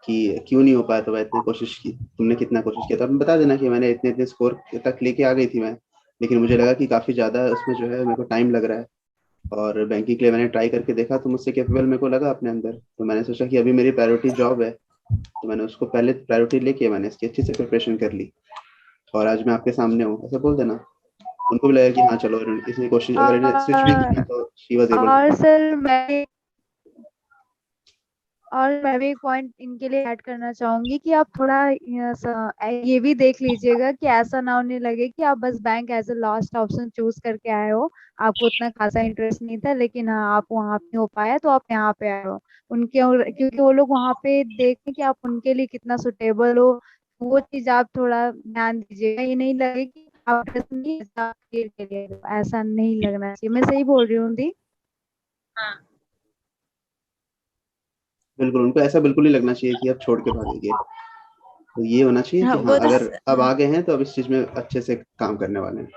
कि क्यों नहीं हो पाया, तो इतने कोशिश की, तुमने कितना कोशिश किया, तो आप बता देना कि मैंने इतने इतने स्कोर तक लेके आ गई थी मैं, लेकिन मुझे लगा कि काफी ज्यादा उसमें जो है मेरे को टाइम लग रहा है, और बैंकिंग के लिए मैंने ट्राई करके देखा तो मुझसे कैपेबल मेरे को लगा अपने अंदर, तो मैंने सोचा कि अभी मेरी प्रायोरिटी जॉब है, तो मैंने उसको पहले प्रायोरिटी लेके मैंने इसकी अच्छी से प्रिपरेशन कर ली, और आज मैं आपके सामने हूँ, ऐसा बोल देना। उनको भी लगेगा कि हाँ चलो इसने कोशिश, अगर इन्हें स्विच भी किया तो शी वाज एबल। और सर मैं भी एक पॉइंट इनके लिए ऐड करना चाहूंगी कि आप थोड़ा ये भी देख लीजिएगा कि ऐसा ना होने लगे कि आप बस bank as a last option choose करके आए हो, आपको उतना खासा इंटरेस्ट नहीं था, लेकिन हाँ आप वहाँ पे हो पाया तो आप यहाँ पे आए हो। क्योंकि वो लोग वहाँ पे देखें कि आप उनके लिए कितना सुटेबल हो, वो चीज आप थोड़ा ध्यान दीजिएगा। ये नहीं लगे कि आप interest नहीं है, आप clear के लिए हो। ऐसा नहीं लगना चाहिए। मैं सही बोल रही हूँ दी? हाँ बिल्कुल, उनको ऐसा बिल्कुल नहीं लगना चाहिए कि अब छोड़ के भागेंगे, तो ये होना चाहिए कि हाँ हाँ वो तो अगर अब आ गए हैं तो अब इस चीज में अच्छे से काम करने वाले हैं,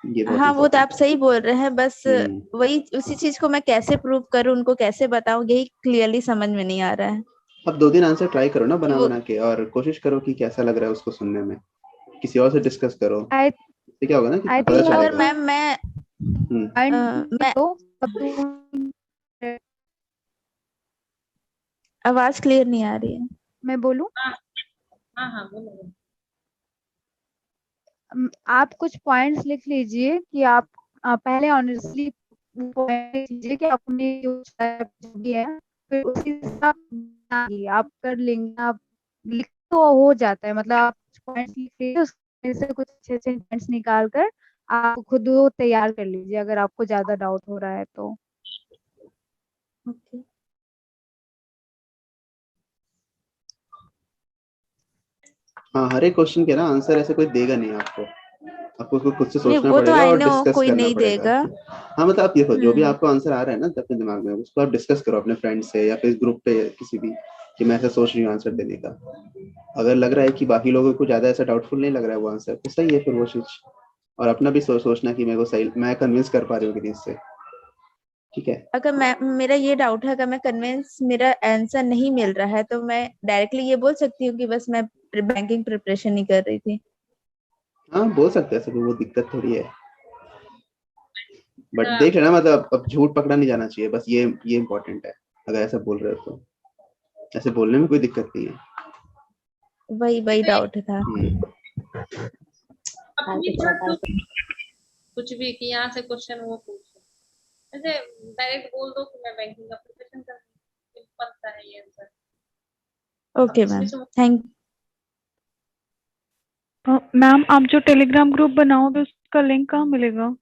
ये बहुत हाँ वो तो आप इम्पोर्टेंट सही बोल रहे हैं, बस है। वही उसी चीज को मैं कैसे प्रूव करूँ, उनको कैसे बताऊं, यही क्लियरली समझ में नहीं आ रहा है अब 2 दिन आंसर ट्राई करो ना, कि बना वो बना के, और कोशिश करो कि कैसा लग रहा है उसको सुनने में, किसी और से डिस्कस करो, आई इससे क्या होगा ना कि आई पता थिंक अगर चलेगा। मैम मैं मैं आवाज क्लियर नहीं आ रही है। मैं बोलूं? हाँ हाँ हाँ बोलो। आप कुछ पॉइंट्स लिख लीजिए कि आप पहले ऑनेस्टली पॉइंट लिख लीजिए कि आपने जो भी है, फिर उसी हिसाब से आप कर लेंगे। आप लिख तो हो जाता है, मतलब आप पॉइंट्स लिख लीजिए, उसमें से कुछ अच्छे अच्छे पॉइंट्स निकाल कर आप खुद वो तैयार कर लीजिए, अगर आपको ज्यादा डाउट हो रहा है तो। ओके हाँ, हर एक क्वेश्चन के ना आंसर ऐसे कोई देगा नहीं आपको, आपको उसको खुद से नहीं सोचना वो तो पड़ेगा आई और नो डिस्कस कोई करना नहीं पड़ेगा। देगा। हाँ मतलब आप देखो, जो भी हम्म आपको आंसर आ रहा है ना अपने दिमाग में, उसको आप डिस्कस करो अपने फ्रेंड से या फिर ग्रुप पे किसी भी, कि मैं ऐसा सोच रही हूँ आंसर देने का। अगर लग रहा है कि बाकी लोगों को ज्यादा ऐसा डाउटफुल नहीं लग रहा है वो आंसर, तो सही है फिर वो चीज, और अपना भी सोचना कि मेरे को सही, मैं कन्विंस कर पा रही हूँ कि नहीं इससे, ठीक है। अगर मैं मेरा ये डाउट है, अगर मैं कन्विंस मेरा आंसर नहीं मिल रहा है, तो मैं डायरेक्टली ये बोल सकती हूँ कि बस मैं बैंकिंग प्रिपरेशन नहीं कर रही थी। हाँ बोल सकते हैं, ऐसे कोई वो दिक्कत थोड़ी है, बट देख लेना, मतलब अब झूठ पकड़ा नहीं जाना चाहिए, बस ये इम्पोर्टेंट है। अगर ऐसा बोल रहे हो तो ऐसे बोलने में कोई दिक्कत नहीं है। वही डाउट था। अपनी बात तो कुछ भी कि यहाँ से क्वेश्चन वो पूछो, ऐसे डायरेक्ट बोल दो कि मैं बैंकिंग का प्रिपरेशन कर रही हूँ, सिंपल सा है ये answer. Okay ma'am, thank. Ma'am आप जो टेलीग्राम ग्रुप बनाओगे उसका लिंक कहाँ मिलेगा?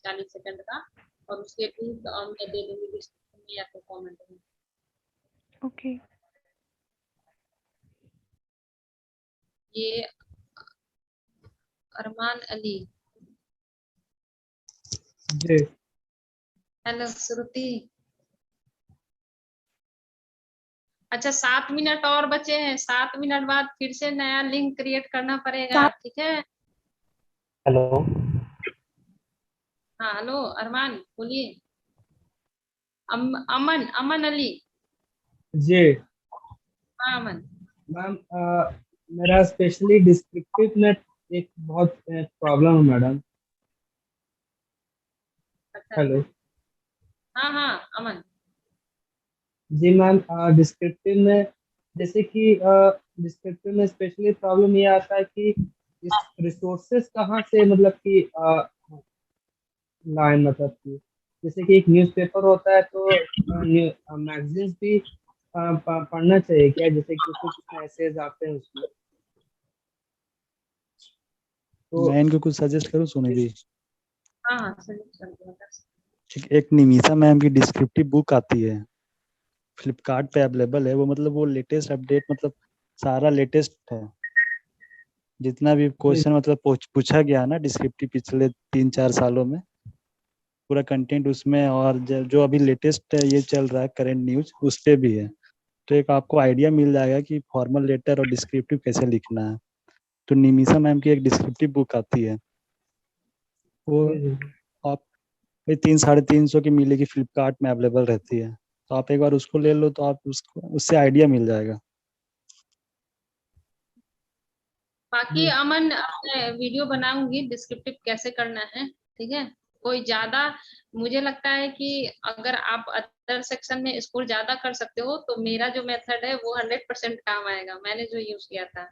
40 सेकंड का, और उसके लिंक मैं दे दूंगी डिस्क्रिप्शन या तो कमेंट में। ओके। ये अरमान अली, जी हेलो श्रुति। अच्छा 7 मिनट और बचे हैं, 7 मिनट बाद फिर से नया लिंक क्रिएट करना पड़ेगा, ठीक है। हेलो हाँ हेलो अरमान बोलिए। अमन अमन अली। जी हाँ अमन। मैम, मेरा स्पेशली डिस्क्रिप्टिव में एक बहुत प्रॉब्लम है मैडम। अच्छा हेलो हाँ हाँ अमन। जी मैम, डिस्क्रिप्टिव में जैसे कि डिस्क्रिप्टिव में स्पेशली प्रॉब्लम ये आता है कि इस रिसोर्सेज कहाँ से मतलब कि लाइन मतलब कि जैसे कि एक न्यूज़पेपर होता है तो मैगजीन्स भी पढ़ना चाहिए क्या, जैसे कि उसमें कितने एसेज आते हैं उसमें तो मैं इनको कुछ सजेस्ट करूँ सुनिधि? हाँ हाँ सजेस्ट कर दो बता। ठीक, एक निमिषा मैम की डिस्क्रिप्टिव बुक आती है, फ्लिपकार्ट पे अवेलेबल है। वो मतलब वो लेटेस्ट अपडेट मतलब सारा लेटेस्ट है। जितना भी क्वेश्चन मतलब पूछा गया ना डिस्क्रिप्टिव पिछले 3-4 सालों में, पूरा कंटेंट उसमें, और जो अभी लेटेस्ट ये चल रहा है करंट न्यूज उस पे भी है। तो एक आपको आइडिया मिल जाएगा कि फॉर्मल लेटर और डिस्क्रिप्टिव कैसे लिखना है। तो निमिषा मैम की एक डिस्क्रिप्टिव बुक आती है, वो आप 300-350 की मिलेगी, फ्लिपकार्ट में अवेलेबल रहती है। तो आप एक बार उसको ले लो तो आप उसको उससे आइडिया मिल जाएगा। बाकी अमन मैं वीडियो बनाऊंगी डिस्क्रिप्टिव कैसे करना है, ठीक है। कोई ज्यादा मुझे लगता है कि अगर आप अदर सेक्शन में स्कोर ज्यादा कर सकते हो तो मेरा जो मेथड है वो 100% काम आएगा, मैंने जो यूज किया था।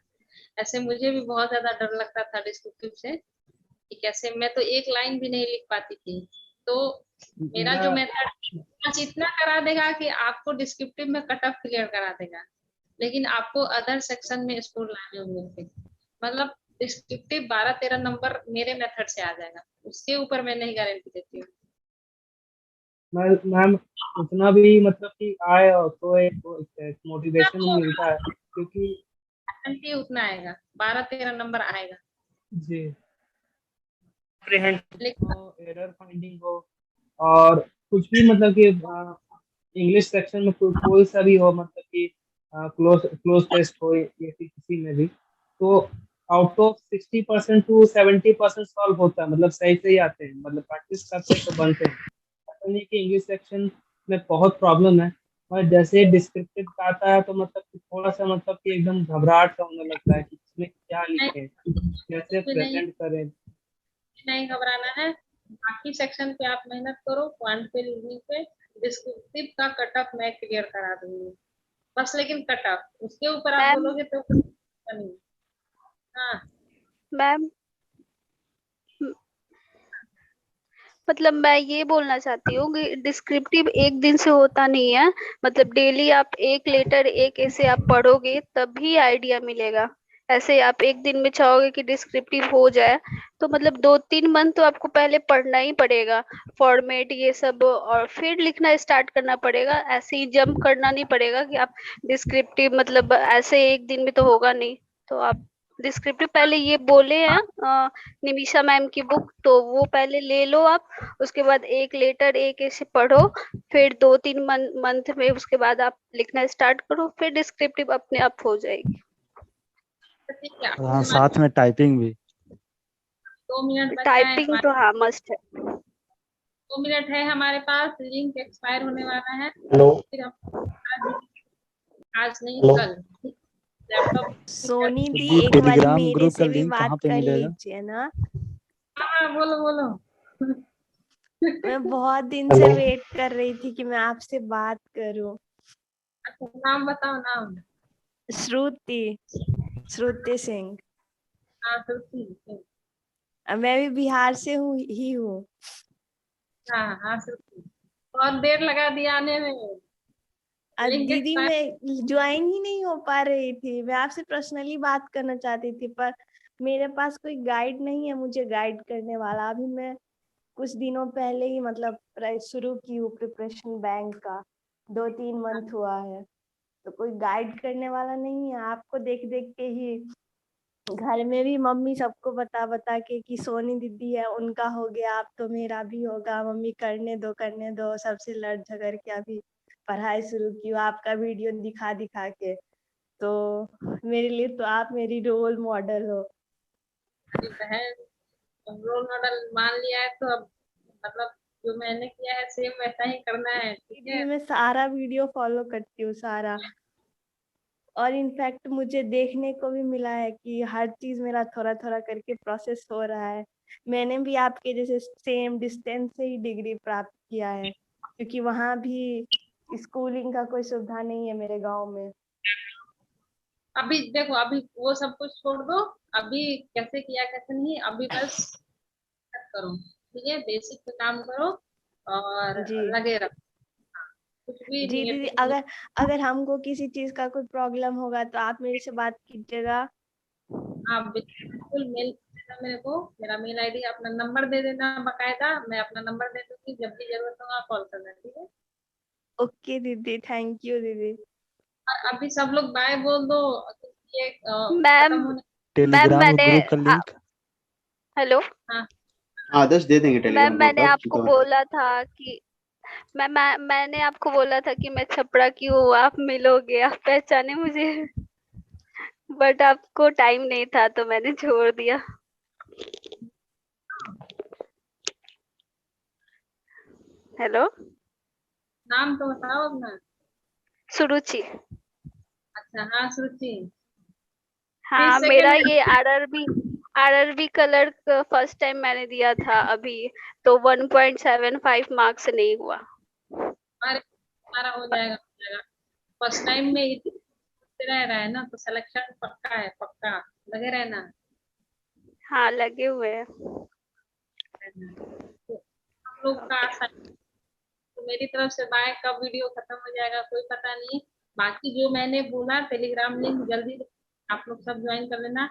ऐसे मुझे भी बहुत ज्यादा डर लगता था डिस्क्रिप्टिव से कि कैसे, मैं तो एक लाइन भी नहीं लिख पाती थी। तो मेरा जो मेथड बस इतना करा देगा कि आपको डिस्क्रिप्टिव में कट ऑफ क्लियर करा देगा, लेकिन आपको अदर सेक्शन में स्कोर लाने होंगे। मतलब डिस्क्रिप्टिव 12-13 नंबर मेरे मेथड से आ जाएगा, उसके ऊपर मैं नहीं गारंटी देती हूँ। मैम उतना भी मतलब कि आए और तो एक मोटिवेशन मिलता है क्योंकि गारंटी उतना आएगा, 12-13 नंबर आएगा। जी एरर फाइंडिंग हो और कुछ भी मतलब कि इंग्लिश सेक्शन में कोई सा भी हो, मतलब कि क्लोज टेस्ट हो या फिर किसी में भी, तो आउट ऑफ 60% टू 70% सॉल्व होता है, मतलब सही से ही आते हैं, मतलब प्रैक्टिस करते हैं तो बनते हैं। ऐसा नहीं कि इंग्लिश सेक्शन में बहुत प्रॉब्लम है, और जैसे डिस्क्रिप्टिव आता है तो मतलब कि थोड़ा सा मतलब कि एकदम घबराहट सा होने लगता है कि इसमें क्या लिखें, कैसे प्रेजेंट करें। नहीं घबराना है, बाकी सेक्शन पे आप मेहनत करो, क्वांट पे रीजनिंग पे। डिस्क्रिप्टिव का कट ऑफ मैं क्लियर करा दूंगी बस, लेकिन कट ऑफ उसके ऊपर आप मैम बोलोगे तो नहीं। हाँ मैम मतलब मैं ये बोलना चाहती हूँ कि डिस्क्रिप्टिव एक दिन से होता नहीं है। मतलब डेली आप एक लेटर एक ऐसे आप पढ़ोगे तभी आइडिया मिलेगा। ऐसे आप एक दिन में चाहोगे कि डिस्क्रिप्टिव हो जाए तो मतलब 2-3 मंथ तो आपको पहले पढ़ना ही पड़ेगा, फॉर्मेट ये सब, और फिर लिखना स्टार्ट करना पड़ेगा। ऐसे ही जंप करना नहीं पड़ेगा कि आप डिस्क्रिप्टिव मतलब ऐसे एक दिन में तो होगा नहीं। तो आप डिस्क्रिप्टिव पहले ये बोले हैं निमिषा मैम की बुक, तो वो पहले ले लो आप। उसके बाद एक लेटर एक ऐसे पढ़ो, फिर 2-3 मंथ में उसके बाद आप लिखना स्टार्ट करो, फिर डिस्क्रिप्टिव अपने आप हो जाएगी। ठीक है, और हाँ, साथ में टाइपिंग भी। 2 मिनट बचा है, टाइपिंग तो हाँ मस्ट है। 2 मिनट है हमारे पास, लिंक एक्सपायर होने वाला है। हेलो फिर हम आज नहीं हेलो कल लैपटॉप। सोनी दी जी, एक बार टेलीग्राम मेरे ग्रुप का से भी लिंक बात कहाँ पे कर मिलेगा? लीजिए ना। हाँ बोलो बोलो। मैं बहुत दिन से हेलो वेट कर रही थी कि मैं आपसे बात करूं। अच्छा नाम बताओ, नाम। श्रुति, श्रुति सिंह। हाँ श्रुति सिंह। मैं भी बिहार से हूँ। हाँ हाँ श्रुति, बहुत देर लगा दिया आने में। लिंक दीदी एक्सपायर। मैं ज्वाइन ही नहीं हो पा रही थी। मैं आपसे पर्सनली बात करना चाहती थी पर मेरे पास कोई गाइड नहीं है मुझे गाइड करने वाला। अभी मैं कुछ दिनों पहले ही मतलब शुरू की हूँ प्रिपरेशन बैंक का, 2-3 मंथ हुआ है। तो कोई गाइड करने वाला नहीं है, आपको देख देख के ही घर में भी मम्मी सबको बता बता के कि सोनी दीदी है उनका हो गया, अब तो मेरा भी होगा, मम्मी करने दो, सबसे लड़ झगड़ के अभी पढ़ाई शुरू की हूँ आपका वीडियो दिखा दिखा के। तो मेरे लिए तो आप मेरी रोल मॉडल हो। मेरी बहन रोल मॉडल मान लिया है तो अब मतलब जो मैंने किया है सेम वैसा ही करना है, ठीक दीदी है। मैं सारा वीडियो फॉलो करती हूँ सारा, और इनफैक्ट मुझे देखने को भी मिला है कि हर चीज मेरा थोड़ा थोड़ा करके प्रोसेस हो रहा है। मैंने भी आपके जैसे सेम डिस्टेंस से ही डिग्री प्राप्त किया है, क्योंकि वहाँ भी स्कूलिंग का कोई सुविधा नहीं है मेरे गांव में। अभी देखो, अभी वो सब कुछ छोड़ दो, अभी कैसे किया कैसे नहीं, अभी बस करो, ठीक है, बेसिक पे काम करो और जी लगे रहो। कुछ भी जी दीदी, निगेटिव अगर अगर हमको किसी चीज का कोई प्रॉब्लम होगा तो आप मेरे से बात कीजिएगा। आप बिल्कुल मेल देना मेरे को, मेरा मेल आईडी अपना नंबर दे देना बकायदा, मैं अपना नंबर दे दूंगी, जब भी जरूरत होगा कॉल करना, ठीक है। ओके दीदी, थैंक यू दीदी। और अभी सब लोग बाय बोल दो, क्योंकि ये मैम खत्म होने। टेलीग्राम मैंने ग्रुप का लिंक। हेलो हाँ आदर्श दे देंगे मैम, टेलीग्राम ग्रुप मैंने का, आपको चिंता मत बोला था कि मैंने आपको बोला था कि मैं छपरा की हूँ, आप मिलोगे, आप पहचाने मुझे, बट आपको टाइम नहीं था तो मैंने छोड़ दिया। हेलो, नाम तो बताओ अपना। सुरुचि। अच्छा हाँ सुरुचि। हाँ, 30 मेरा सेकेंड ये आरआरबी कलर फर्स्ट टाइम मैंने दिया था अभी, तो 1.75 मार्क्स नहीं हुआ। अरे हमारा हो जाएगा, हो जाएगा। फर्स्ट टाइम में रह रहा है ना, तो सिलेक्शन पक्का है, पक्का लगे रहना। हाँ, लगे हुए हैं। तो हम लोग का आशा, तो मेरी तरफ से बाय कब वीडियो खत्म हो जाएगा कोई पता नहीं। बाकी जो मैंने बोला टेलीग्राम लिंक जल्दी आप लोग सब ज्वाइन कर लेना।